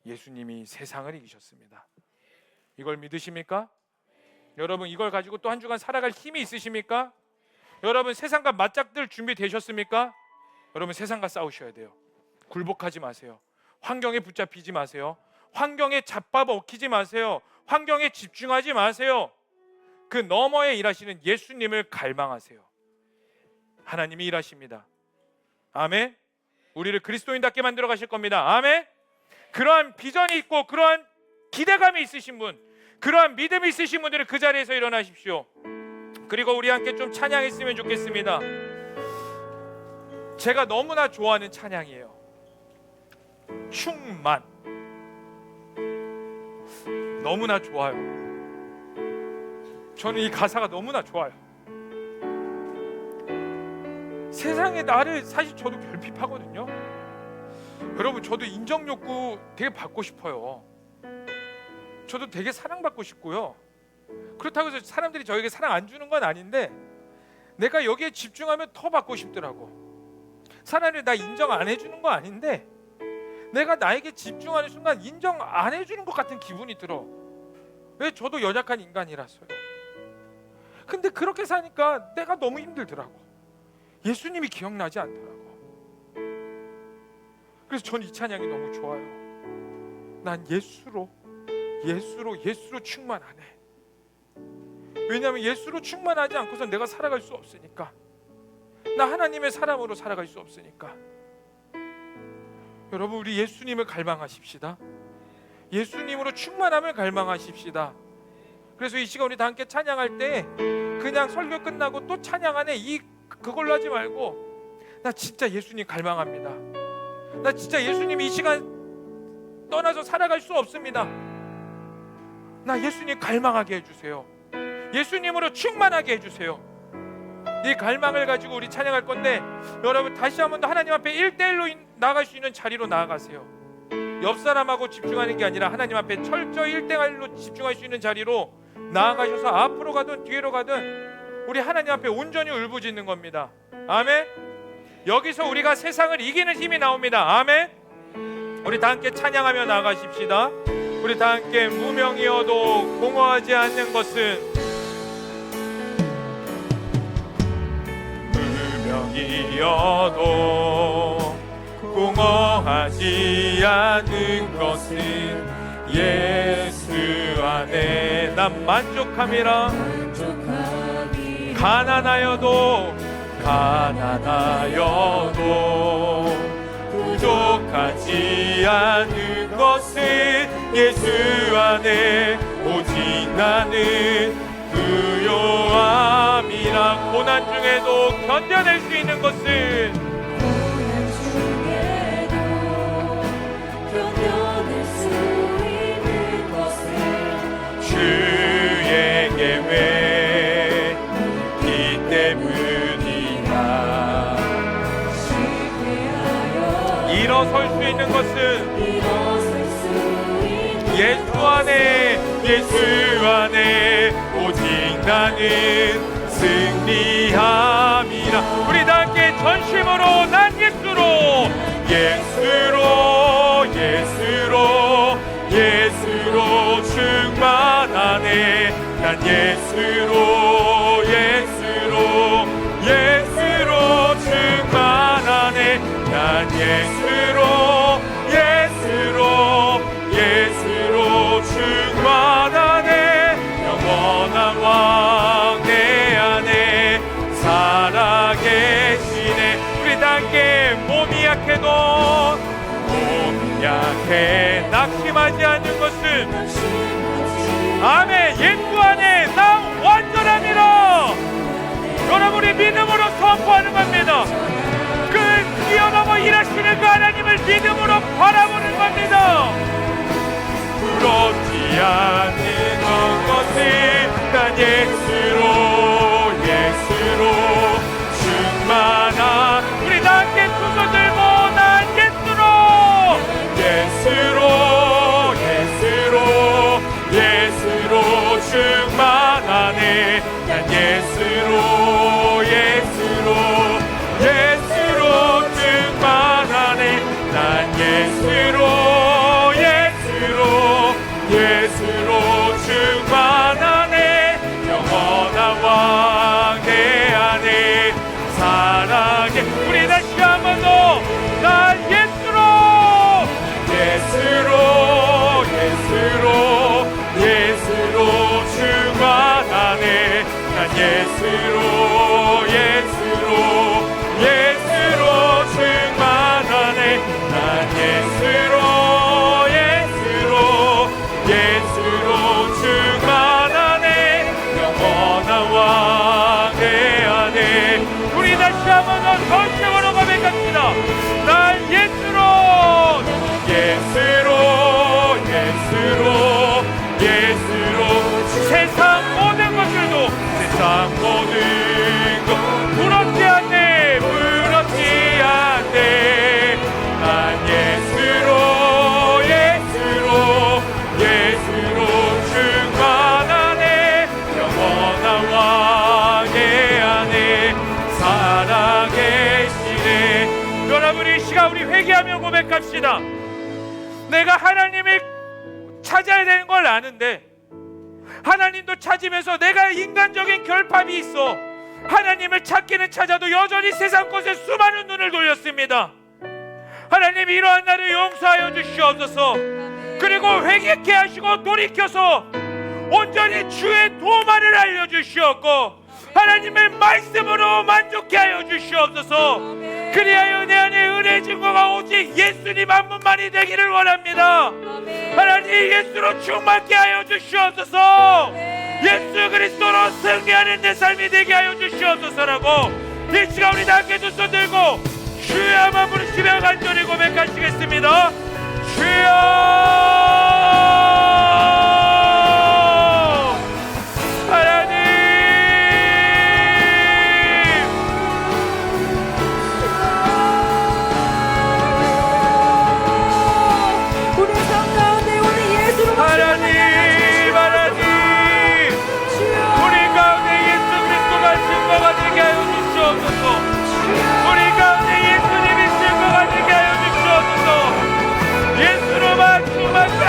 예수님이 세상을 이기셨습니다. 이걸 믿으십니까? 여러분, 이걸 가지고 또 한 주간 살아갈 힘이 있으십니까? 여러분, 세상과 맞닥뜨릴 준비 되셨습니까? 여러분, 세상과 싸우셔야 돼요. 굴복하지 마세요. 환경에 붙잡히지 마세요. 환경에 잡아먹히지 마세요. 환경에 집중하지 마세요. 그 너머에 일하시는 예수님을 갈망하세요. 하나님이 일하십니다. 아멘. 우리를 그리스도인답게 만들어 가실 겁니다. 아멘. 그러한 비전이 있고 그러한 기대감이 있으신 분, 그러한 믿음이 있으신 분들은 그 자리에서 일어나십시오. 그리고 우리 함께 좀 찬양했으면 좋겠습니다. 제가 너무나 좋아하는 찬양이에요. 충만. 너무나 좋아요. 저는 이 가사가 너무나 좋아요. 세상에 나를, 사실 저도 결핍하거든요. 여러분, 저도 인정 욕구 되게 받고 싶어요. 저도 되게 사랑받고 싶고요. 그렇다고 해서 사람들이 저에게 사랑 안 주는 건 아닌데 내가 여기에 집중하면 더 받고 싶더라고. 사람들이 나 인정 안 해주는 거 아닌데 내가 나에게 집중하는 순간 인정 안 해주는 것 같은 기분이 들어. 왜? 저도 연약한 인간이라서요. 근데 그렇게 사니까 내가 너무 힘들더라고. 예수님이 기억나지 않더라고. 그래서 전 이 찬양이 너무 좋아요. 난 예수로 충만하네. 왜냐하면 예수로 충만하지 않고서 내가 살아갈 수 없으니까. 나 하나님의 사람으로 살아갈 수 없으니까. 여러분, 우리 예수님을 갈망하십시다. 예수님으로 충만함을 갈망하십시다. 그래서 이 시간 우리 다 함께 찬양할 때 그냥 설교 끝나고 또 찬양하네 그걸로 하지 말고, 나 진짜 예수님 갈망합니다. 나 진짜 예수님 이 시간 떠나서 살아갈 수 없습니다. 나 예수님 갈망하게 해주세요. 예수님으로 충만하게 해주세요. 이 갈망을 가지고 우리 찬양할 건데, 여러분 다시 한 번 더 하나님 앞에 1대1로 나아갈 수 있는 자리로 나아가세요. 옆 사람하고 집중하는 게 아니라 하나님 앞에 철저히 1대1로 집중할 수 있는 자리로 나아가셔서 앞으로 가든 뒤로 가든 우리 하나님 앞에 온전히 울부짖는 겁니다. 아멘. 여기서 우리가 세상을 이기는 힘이 나옵니다. 아멘. 우리 다 함께 찬양하며 나아가십시다. 우리 다 함께 무명이어도 공허하지 않는 것은, 무명이어도 공허하지 않은 것은 예수 안에 난 만족함이라. 가난하여도 부족하지 않은 것은 예수 안에 오직 나는 부요함이라. 고난 중에도 견뎌낼 수 있는 것은, 주의 계획 이 때문이라. 일어설 수 있는 것은 예수 안에 오직 나는 승리함이라. 우리 다 함께 전심으로 난 예수로 충만하네. 난 예수로 충만하네. 난 예수로 충만하네. 영원한 왕 내 안에 살아계시네. 우리 다 함께 몸이 약해 낙심하지 않는 것은, 아멘. 예수 안에 나 완전함이라. 여러분, 우리 믿음으로 선포하는 겁니다. 그 뛰어넘어 일하시는 그 하나님을 믿음으로 바라보는 겁니다. 부럽지 않는 것은 난 예수로 충만한. 우리 다 함께 두 손 들고 난 예수로 충만하네. 난 예수로 충만하네. 난 예수로 충만하네. 영원한 왕 내 안에 사랑해. 우리 다시 한 번 더. 난 예수로 충만하네. 난 예수로 충만하네. 난 예수로 충만하네. 영원한 왕 내 안에. 우리 다시 한번 더 전심으로 고백합시다. 난 예수로 세상 모든 것 부럽지 않네. 난 예수로 충만하네. 영원한 왕 내 안에 살아계시네. 여러분, 이 시간 우리 회개하며 고백합시다. 내가 하나님을 찾아야 되는 걸 아는데, 하나님도 찾으면서 내가 인간적인 결핍이 있어 하나님을 찾기는 찾아도 여전히 세상 것에 수많은 눈을 돌렸습니다. 하나님, 이러한 나를 용서하여 주시옵소서. 그리고 회개케 하시고 돌이켜서 온전히 주의 도만을 알려주시옵고, 하나님의 말씀으로 만족해 하여 주시옵소서. 그리하여 내 안에 은혜 증거가 오직 예수님 한 분만이 되기를 원합니다. 하나님 예수로 충만케 하여 주시옵소서. 예수 그리스도로 승리하는 내 삶이 되게 하여 주시옵소서라고 이 시간 우리 다 함께 두 손 들고 주여 한번 부르시며 간절히 고백하시겠습니다. 주여 예수로만 충만케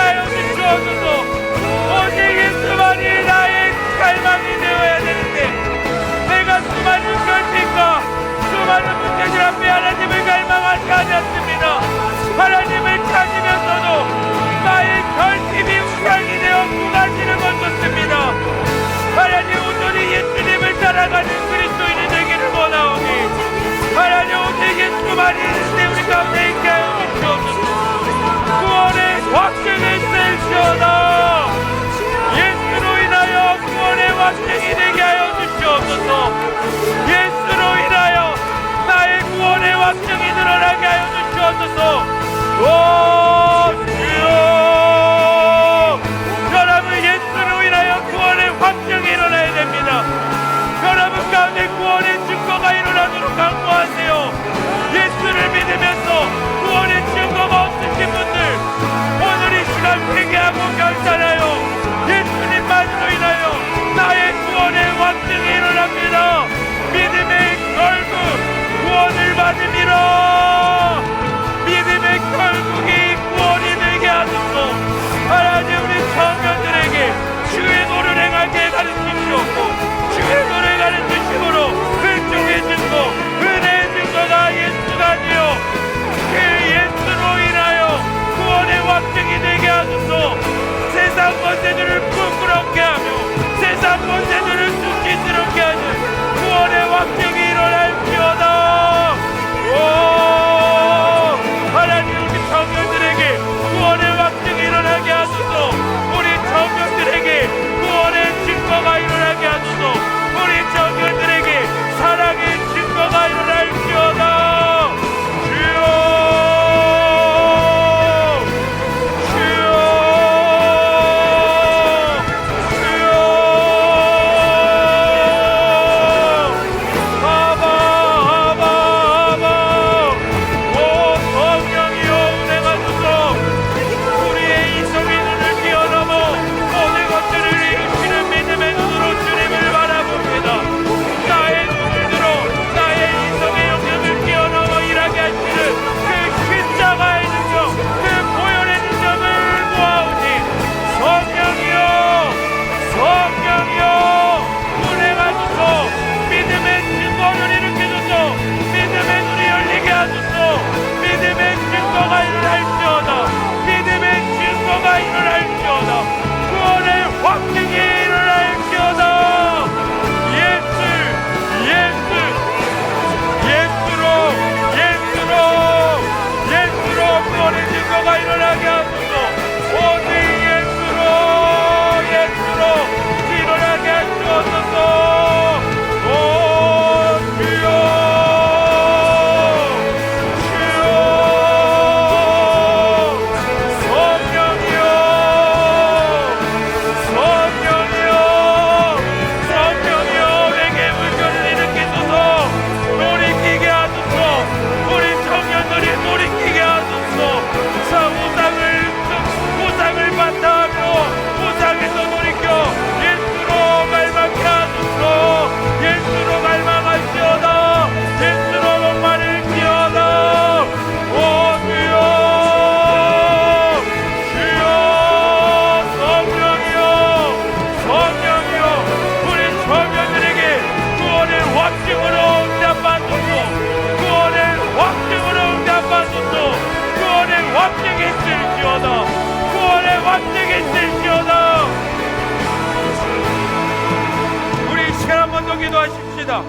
기도합시다.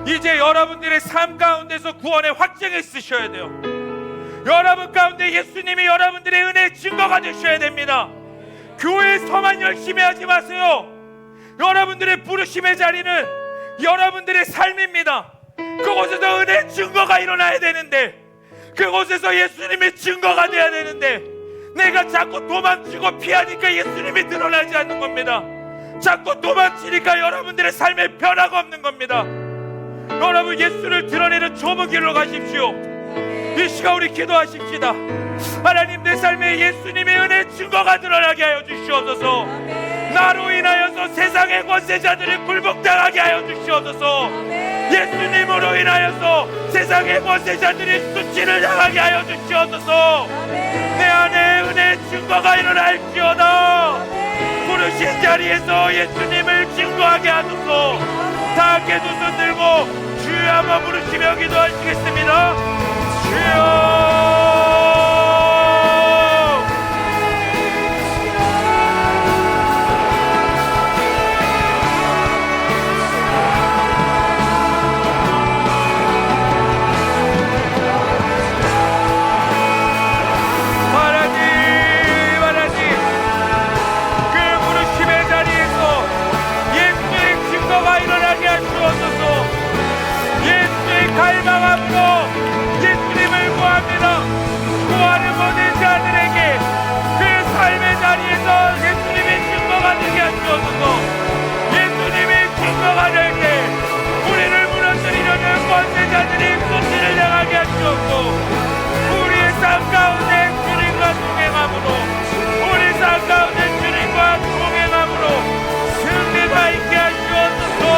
이제 여러분들의 삶 가운데서 구원의 확증이 있으셔야 돼요. 여러분 가운데 예수님이 여러분들의 은혜의 증거가 되셔야 됩니다. 교회에서만 열심히 하지 마세요. 여러분들의 부르심의 자리는 여러분들의 삶입니다. 그곳에서 은혜의 증거가 일어나야 되는데, 그곳에서 예수님의 증거가 돼야 되는데, 내가 자꾸 도망치고 피하니까 예수님이 드러나지 않는 겁니다. 자꾸 도망치니까 여러분들의 삶에 변화가 없는 겁니다. 여러분, 예수를 드러내는 좁은 길로 가십시오. 이 시간 우리 기도하십시다. 하나님, 내 삶에 예수님의 은혜의 증거가 드러나게 하여 주시옵소서. 나로 인하여서 세상의 권세자들을 굴복당하게 하여 주시옵소서. 예수님으로 인하여서 세상의 권세자들이 수치를 당하게 하여 주시옵소서. 내 안에 은혜의 증거가 일어날지어다. 부르신 자리에서 예수님을 증거하게 하소서. 다 함께 두 손 들고 주여 한번 부르시며 기도하시겠습니다. 주여. 갈망함으로 예수님을 구합니다. 구하는 모든 자들에게 그 삶의 자리에서 예수님의 증거가 되게 하시옵소서. 예수님의 증거가 될 때 우리를 무너뜨리려는 권세자들이 수치를 당하게 하시옵고, 우리의 삶 가운데 주님과 동행함으로, 우리 삶 가운데 주님과 동행함으로 승리가 있게 하시옵소서.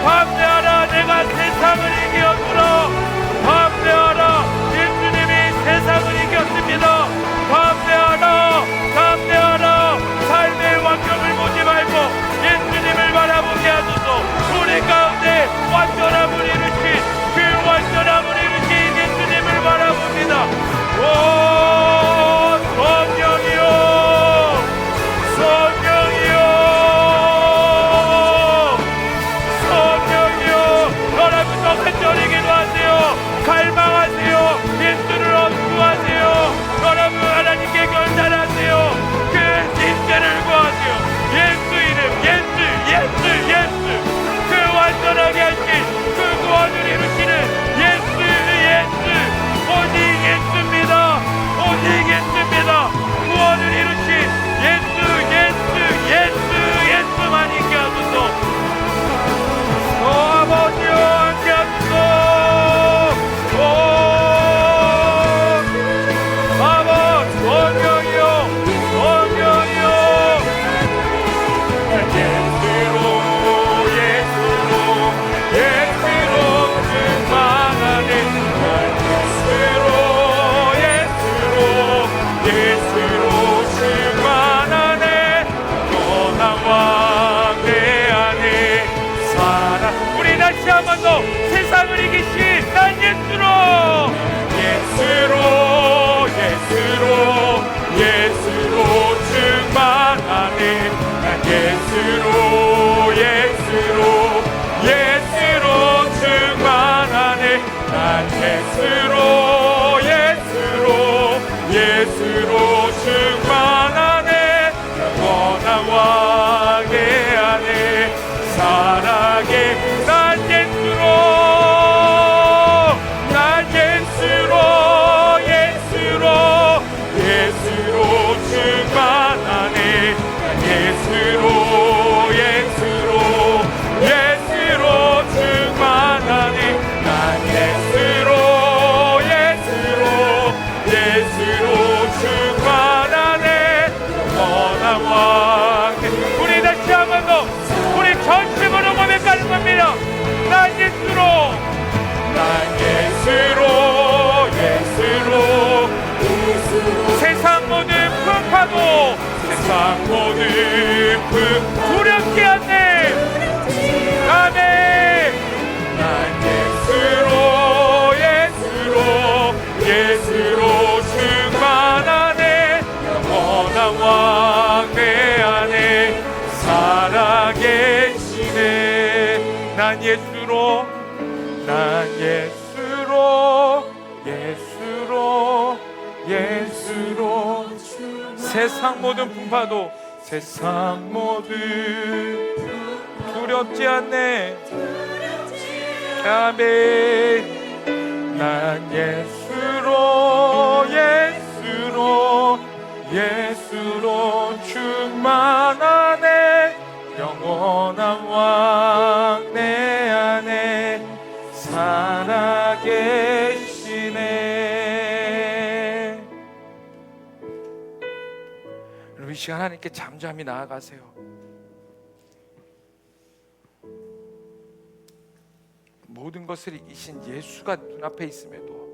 담대하라, 내가 세상을 이겼노라. 담대하라, 예수님이 세상을 이겼습니다. 담대하라, 담대하라. 삶의 환경을 보지 말고 예수님을 바라보게 하소서. 우리 가운데 완전함을 이루신 그 완전함을 이루신 예수님을 바라봅니다. 오, 성령이여, 성령이여, 간절히 기도하세요. 갈망하세요. 예수를 엄수하세요. 여러분, 하나님께 결단하세요. 그 진짜를 구하세요. 예수 이름, 예수, 그 완전하게 하신 그 구원을 이루시는 예수, 오직 예수입니다. 오직 예수입니다. 구원을 이루신 예수만 있게 하소서. 아버지여, 함께 하소서. 아버지, 성령이여, 예수로 증만하네. 예수로 증만하네. 너나 왕의 안에 살아. 우리 다시 한 번 더 세상을 이기신 난 예수로 증만하네. 난 예수로 증만하네. 난 예수로 증만하네. 영원한 왕의 안에 살아게. 난 예수로 세상 모든 풍파도 세상 모든 두렵지 않네. 아멘. 난 예수로 충만하네. 영원한 왕 내 안에 살아계시네. 난 예수로 세상 모든 풍파도 세상 모든 두렵지 않네. 아멘. 난 예수로 충만하네. 영원한 왕 내 안에 살아계시네. 여러분, 이 시간 하나님께 잠잠히 나아가세요. 모든 것을 이기신 예수가 눈앞에 있음에도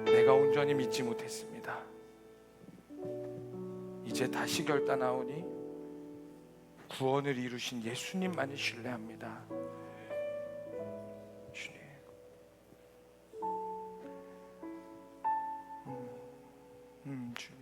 내가 온전히 믿지 못했습니다. 이제 다시 결단하오니 구원을 이루신 예수님만을 신뢰합니다. 주님, 주님.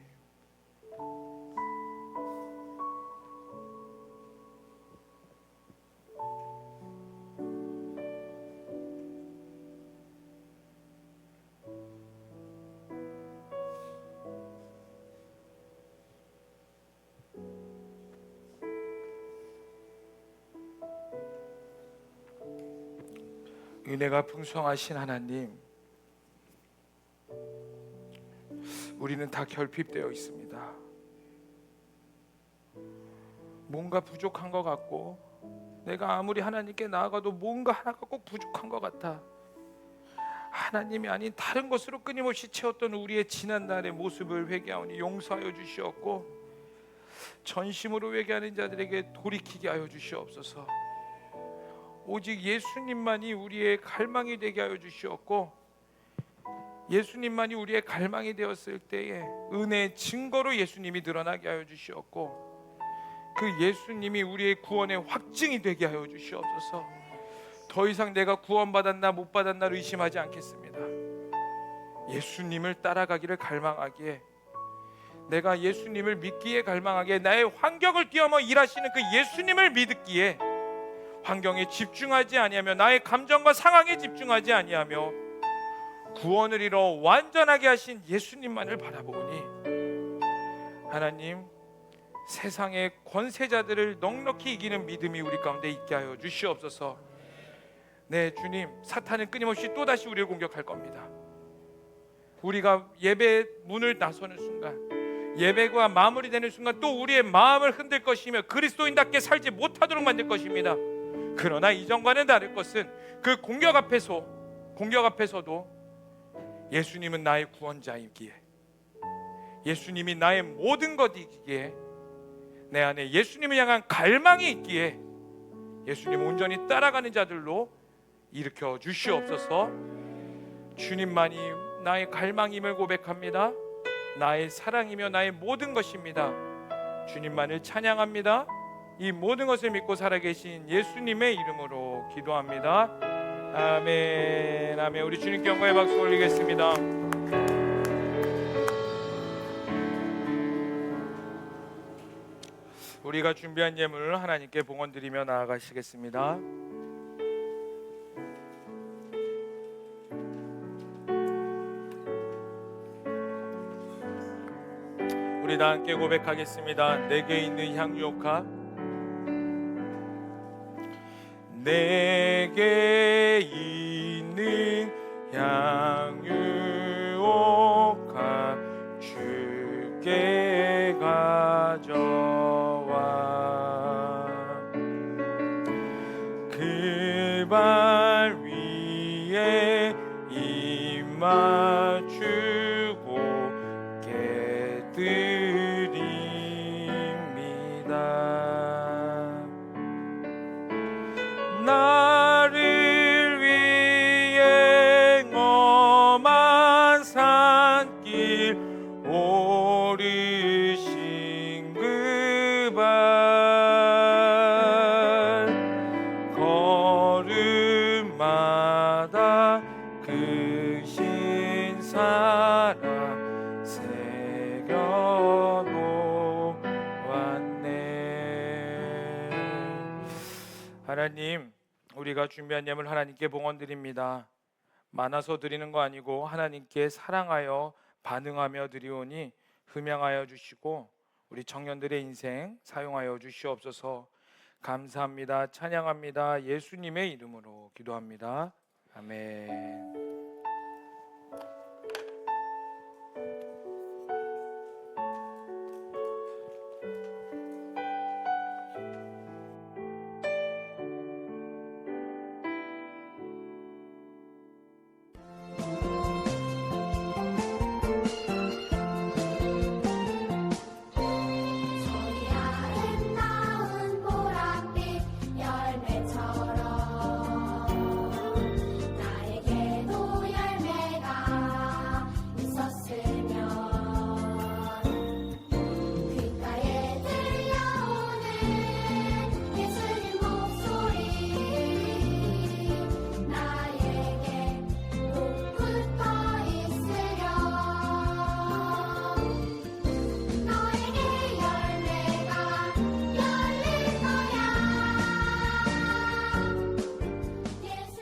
은혜가 풍성하신 하나님, 우리는 다 결핍되어 있습니다. 뭔가 부족한 것 같고, 내가 아무리 하나님께 나아가도 뭔가 하나가 꼭 부족한 것 같아. 하나님이 아닌 다른 것으로 끊임없이 채웠던 우리의 지난날의 모습을 회개하오니 용서하여 주시옵고, 전심으로 회개하는 자들에게 돌이키게 하여 주시옵소서. 오직 예수님만이 우리의 갈망이 되게 하여 주시옵고, 예수님만이 우리의 갈망이 되었을 때에 은혜의 증거로 예수님이 드러나게 하여 주시옵고, 그 예수님이 우리의 구원의 확증이 되게 하여 주시옵소서. 더 이상 내가 구원받았나 못 받았나를 의심하지 않겠습니다. 예수님을 따라가기를 갈망하기에, 내가 예수님을 믿기에 갈망하기에, 나의 환경을 뛰어넘어 일하시는 그 예수님을 믿기에 환경에 집중하지 아니하며 나의 감정과 상황에 집중하지 아니하며 구원을 이뤄 완전하게 하신 예수님만을 바라보니, 하나님, 세상의 권세자들을 넉넉히 이기는 믿음이 우리 가운데 있게 하여 주시옵소서. 네, 주님, 사탄은 끊임없이 또다시 우리를 공격할 겁니다. 우리가 예배 문을 나서는 순간, 예배가 마무리되는 순간 또 우리의 마음을 흔들 것이며 그리스도인답게 살지 못하도록 만들 것입니다. 그러나 이전과는 다를 것은 그 공격 앞에서도 예수님은 나의 구원자이기에, 예수님이 나의 모든 것이기에, 내 안에 예수님을 향한 갈망이 있기에 예수님 온전히 따라가는 자들로 일으켜 주시옵소서. 주님만이 나의 갈망임을 고백합니다. 나의 사랑이며 나의 모든 것입니다. 주님만을 찬양합니다. 이 모든 것을 믿고 살아계신 예수님의 이름으로 기도합니다. 아멘. 아멘. 우리 주님께 영광의 박수 올리겠습니다. 우리가 준비한 예물을 하나님께 봉헌드리며 나아가시겠습니다. 우리 다 함께 고백하겠습니다. 내게 있는 향유옥화, 내게 있는 향유옥화 주께 가져와 그 발 위에 입 맞추고 깨드립니다. 나를 위해 험한 산길 오르신 그 발 걸음마다 그 신사랑 새겨놓았네. 하나님, 우리가 준비한 예물 하나님께 봉헌드립니다. 많아서 드리는 거 아니고 하나님께 사랑하여 반응하며 드리오니 흠양하여 주시고 우리 청년들의 인생 사용하여 주시옵소서. 감사합니다. 찬양합니다. 예수님의 이름으로 기도합니다. 아멘.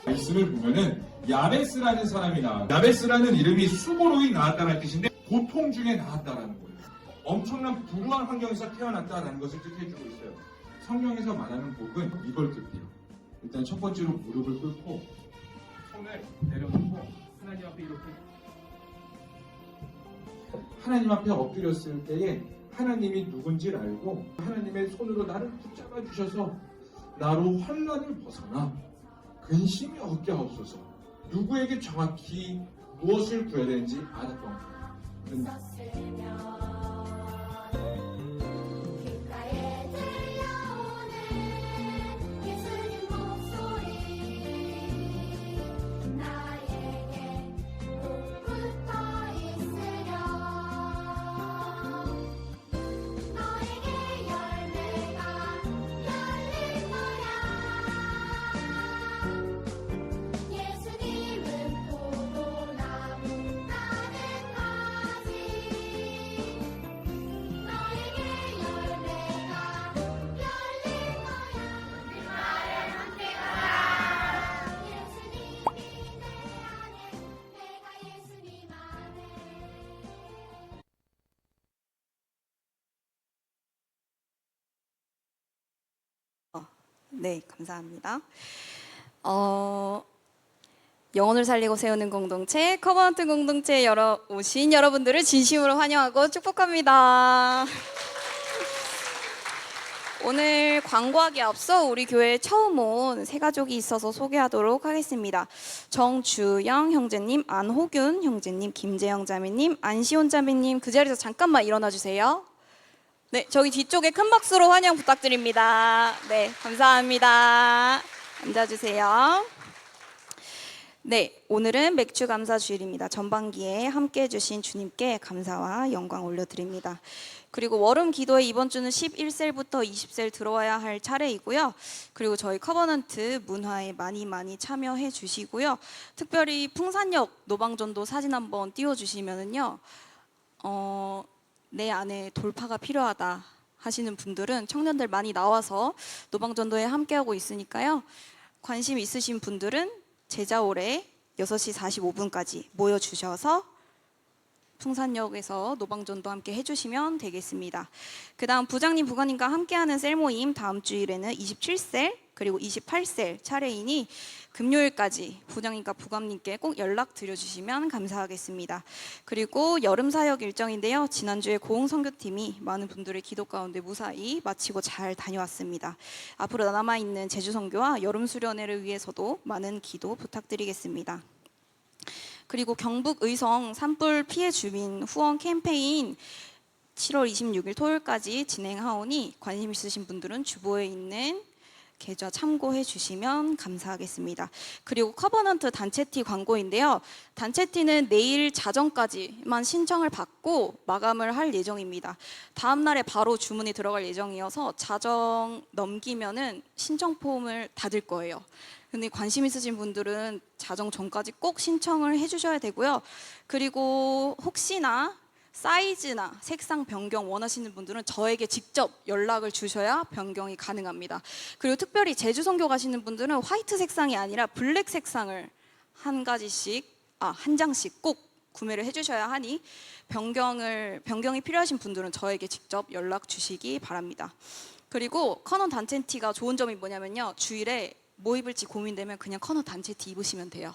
말씀을 보면은 야베스라는 사람이 나와요. 야베스라는 이름이 수고로이 나왔다는 뜻인데 고통 중에 나왔다라는 거예요. 엄청난 불우한 환경에서 태어났다라는 것을 뜻해주고 있어요. 성경에서 말하는 복은 이걸 뜻해요. 일단 첫 번째로 무릎을 꿇고 손을 내려놓고 하나님 앞에 엎드렸을 때에 하나님이 누군지를 알고 하나님의 손으로 나를 붙잡아 주셔서 나로 환난을 벗어나 근심이 없게 하옵소서. 누구에게 정확히 무엇을 구해야 되는지 알았던 거예요. 네, 감사합니다. 영혼을 살리고 세우는 공동체, 커버넌트 공동체에 오신 여러분들을 진심으로 환영하고 축복합니다. 오늘 광고하기 앞서 우리 교회에 처음 온 새 가족이 있어서 소개하도록 하겠습니다. 정주영 형제님, 안호균 형제님, 김재영 자매님, 안시온 자매님, 그 자리에서 잠깐만 일어나 주세요. 네, 저기 뒤쪽에 큰 박수로 환영 부탁드립니다. 네, 감사합니다. 앉아주세요. 네, 오늘은 맥주 감사 주일입니다. 전반기에 함께 해주신 주님께 감사와 영광 올려드립니다. 그리고 월음 기도에 이번 주는 11셀부터 20셀 들어와야 할 차례이고요. 그리고 저희 커버넌트 문화에 많이 참여해 주시고요. 특별히 풍산역 노방전도 사진 한번 띄워주시면은요. 내 안에 돌파가 필요하다 하시는 분들은 청년들 많이 나와서 노방전도에 함께하고 있으니까요. 관심 있으신 분들은 제자올에 6시 45분까지 모여주셔서 풍산역에서 노방전도 함께 해주시면 되겠습니다. 그 다음 부장님, 부관님과 함께하는 셀 모임 다음 주일에는 27셀 그리고 28셀 차례이니 금요일까지 부장님과 부관님께 꼭 연락 드려주시면 감사하겠습니다. 그리고 여름 사역 일정인데요. 지난주에 고흥선교팀이 많은 분들의 기도 가운데 무사히 마치고 잘 다녀왔습니다. 앞으로 남아있는 제주선교와 여름 수련회를 위해서도 많은 기도 부탁드리겠습니다. 그리고 경북 의성 산불 피해 주민 후원 캠페인 7월 26일 토요일까지 진행하오니 관심 있으신 분들은 주보에 있는 계좌 참고해 주시면 감사하겠습니다. 그리고 커버넌트 단체티 광고인데요. 단체티는 내일 자정까지만 신청을 받고 마감을 할 예정입니다. 다음 날에 바로 주문이 들어갈 예정이어서 자정 넘기면은 신청 폼을 닫을 거예요. 근데 관심 있으신 분들은 자정 전까지 꼭 신청을 해주셔야 되고요. 그리고 혹시나 사이즈나 색상 변경 원하시는 분들은 저에게 직접 연락을 주셔야 변경이 가능합니다. 그리고 특별히 제주 선교 가시는 분들은 화이트 색상이 아니라 블랙 색상을 한 장씩 꼭 구매를 해주셔야 하니 변경이 필요하신 분들은 저에게 직접 연락 주시기 바랍니다. 그리고 커넌 단체티가 좋은 점이 뭐냐면요, 주일에 뭐 입을지 고민되면 그냥 커넌 단체티 입으시면 돼요.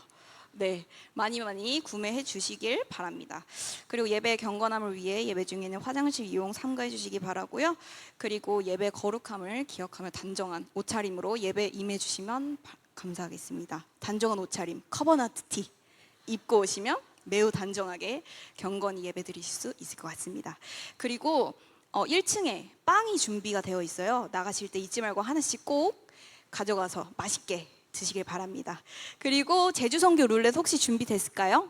네, 많이 구매해 주시길 바랍니다. 그리고 예배 경건함을 위해 예배 중에는 화장실 이용 삼가해 주시기 바라고요. 그리고 예배 거룩함을 기억하며 단정한 옷차림으로 예배 임해 주시면 감사하겠습니다. 단정한 옷차림, 커버넌트 티 입고 오시면 매우 단정하게 경건히 예배 드리실 수 있을 것 같습니다. 그리고 1층에 빵이 준비가 되어 있어요. 나가실 때 잊지 말고 하나씩 꼭 가져가서 맛있게 드시길 바랍니다. 그리고 제주 선교 룰렛 혹시 준비됐을까요?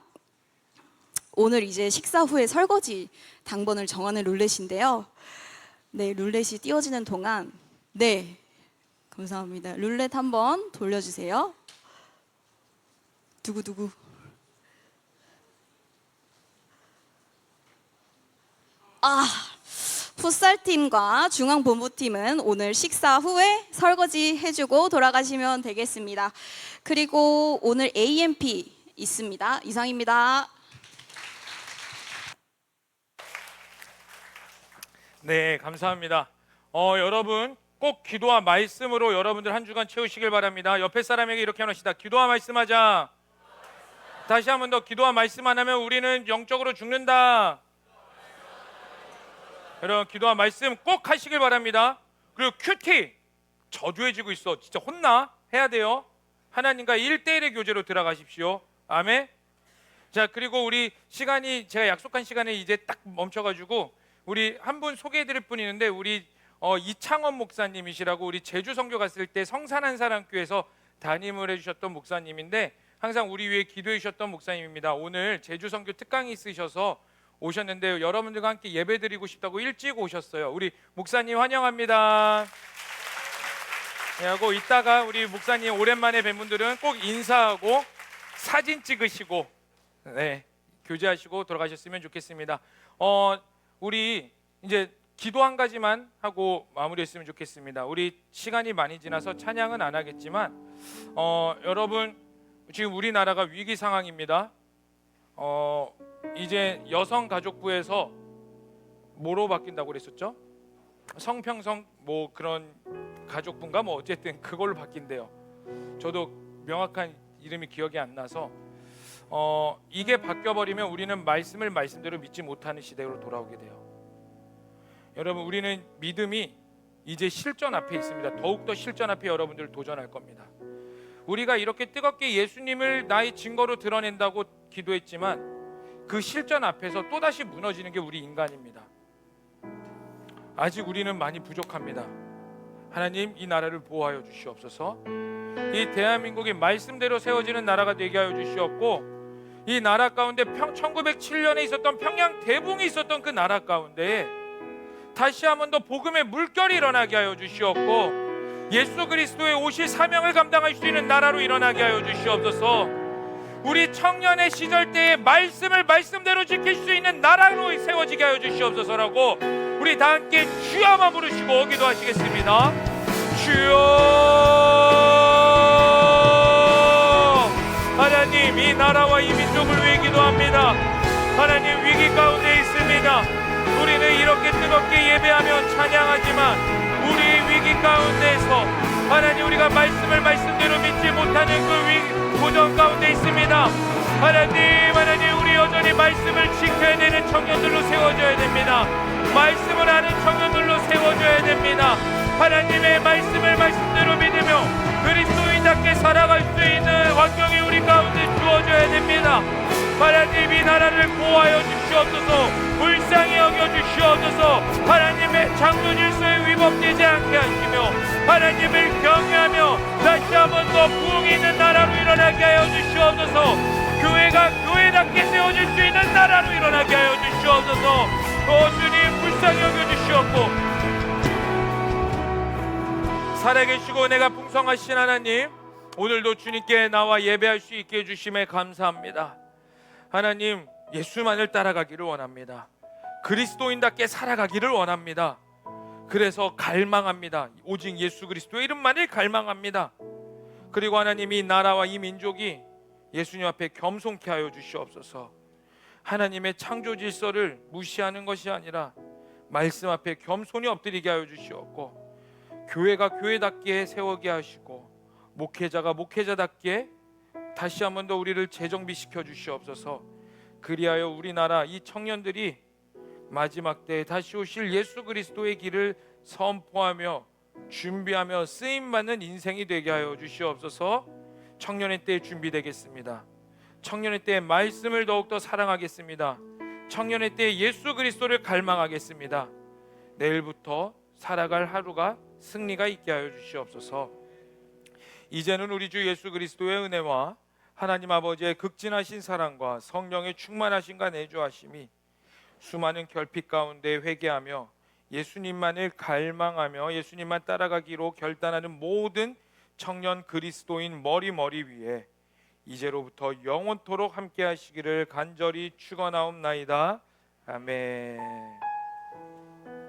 오늘 이제 식사 후에 설거지 당번을 정하는 룰렛인데요. 네, 룰렛이 띄워지는 동안, 네, 감사합니다. 룰렛 한번 돌려주세요. 두구두구. 풋살팀과 중앙본부팀은 오늘 식사 후에 설거지 해주고 돌아가시면 되겠습니다. 그리고 오늘 AMP 있습니다. 이상입니다. 네, 감사합니다. 여러분 꼭 기도와 말씀으로 여러분들 한 주간 채우시길 바랍니다. 옆에 사람에게 이렇게 하시다. 기도와 말씀하자. 다시 한 번 더, 기도와 말씀 안 하면 우리는 영적으로 죽는다. 여러분 기도와 말씀 꼭 하시길 바랍니다. 그리고 큐티 저주해지고 있어. 진짜 혼나 해야 돼요. 하나님과 1대1의 교제로 들어가십시오. 아멘. 자, 그리고 우리 시간이, 제가 약속한 시간에 이제 딱 멈춰가지고 우리 한 분 소개해드릴 분이 있는데, 우리 이창원 목사님이시라고 우리 제주 선교 갔을 때 성산한 사람교회에서 담임을 해주셨던 목사님인데 항상 우리 위해 기도해 주셨던 목사님입니다. 오늘 제주 선교 특강이 있으셔서 오셨는데요, 여러분들과 함께 예배드리고 싶다고 일찍 오셨어요. 우리 목사님 환영합니다. 네, 하고 이따가 우리 목사님 오랜만에 뵌 분들은 꼭 인사하고 사진 찍으시고, 네, 교제하시고 돌아가셨으면 좋겠습니다. 우리 이제 기도 한 가지만 하고 마무리했으면 좋겠습니다. 우리 시간이 많이 지나서 찬양은 안 하겠지만 여러분 지금 우리나라가 위기 상황입니다. 이제 여성가족부에서 뭐로 바뀐다고 그랬었죠? 성평성 뭐 그런 가족부인가 뭐 어쨌든 그걸로 바뀐대요. 저도 명확한 이름이 기억이 안 나서 이게 바뀌어버리면 우리는 말씀을 말씀대로 믿지 못하는 시대로 돌아오게 돼요. 여러분 우리는 믿음이 이제 실전 앞에 있습니다. 더욱더 실전 앞에 여러분들 도전할 겁니다. 우리가 이렇게 뜨겁게 예수님을 나의 증거로 드러낸다고 기도했지만 그 실전 앞에서 또다시 무너지는 게 우리 인간입니다. 아직 우리는 많이 부족합니다. 하나님 이 나라를 보호하여 주시옵소서. 이 대한민국이 말씀대로 세워지는 나라가 되게 하여 주시옵고, 이 나라 가운데 1907년에 있었던 평양 대붕이 있었던 그 나라 가운데 다시 한 번 더 복음의 물결이 일어나게 하여 주시옵고, 예수 그리스도의 오실 사명을 감당할 수 있는 나라로 일어나게 하여 주시옵소서. 우리 청년의 시절 때의 말씀을 말씀대로 지킬 수 있는 나라로 세워지게 하여 주시옵소서라고 우리 다 함께 주여만 부르시고 기도하시겠습니다. 주여. 하나님 이 나라와 이 민족을 위해 기도합니다. 하나님 위기 가운데 있습니다. 우리는 이렇게 뜨겁게 예배하며 찬양하지만 우리 위기 가운데서 하나님 우리가 말씀을 말씀대로 믿지 못하는 그 고전 가운데 있습니다. 하나님 우리 여전히 말씀을 지켜야 되는 청년들로 세워져야 됩니다. 말씀을 아는 청년들로 세워져야 됩니다. 하나님의 말씀을 말씀대로 믿으며 그리스도인답게 살아갈 수 있는 환경이 우리 가운데 주어져야 됩니다. 하나님 이 나라를 보호하여 주시옵소서. 불쌍히 여겨 주시옵소서. 하나님의 하나님의 창조 질서에 위법되지 않게 하시며 하나님을 경외하며 다시 한번 더 부흥이 있는 나라로 일어나게 하여 주시옵소서. 교회가 교회답게 세워질 수 있는 나라로 일어나게 하여 주시옵소서. 주님 불쌍히 여겨주시옵고 살아계시고 내가 풍성하신 하나님, 오늘도 주님께 나와 예배할 수 있게 해주심에 감사합니다. 하나님, 예수만을 따라가기를 원합니다. 그리스도인답게 살아가기를 원합니다. 그래서 갈망합니다. 오직 예수 그리스도의 이름만을 갈망합니다. 그리고 하나님, 이 나라와 이 민족이 예수님 앞에 겸손케 하여 주시옵소서. 하나님의 창조 질서를 무시하는 것이 아니라 말씀 앞에 겸손히 엎드리게 하여 주시옵고, 교회가 교회답게 세우게 하시고, 목회자가 목회자답게 다시 한 번 더 우리를 재정비시켜 주시옵소서. 그리하여 우리나라 이 청년들이 마지막 때에 다시 오실 예수 그리스도의 길을 선포하며 준비하며 쓰임받는 인생이 되게 하여 주시옵소서. 청년의 때에 준비되겠습니다. 청년의 때에 말씀을 더욱더 사랑하겠습니다. 청년의 때에 예수 그리스도를 갈망하겠습니다. 내일부터 살아갈 하루가 승리가 있게 하여 주시옵소서. 이제는 우리 주 예수 그리스도의 은혜와 하나님 아버지의 극진하신 사랑과 성령의 충만하심과 내주하심이 수많은 결핍 가운데 회개하며 예수님만을 갈망하며 예수님만 따라가기로 결단하는 모든 청년 그리스도인 머리 위에 이제로부터 영원토록 함께 하시기를 간절히 축원하옵나이다. 아멘.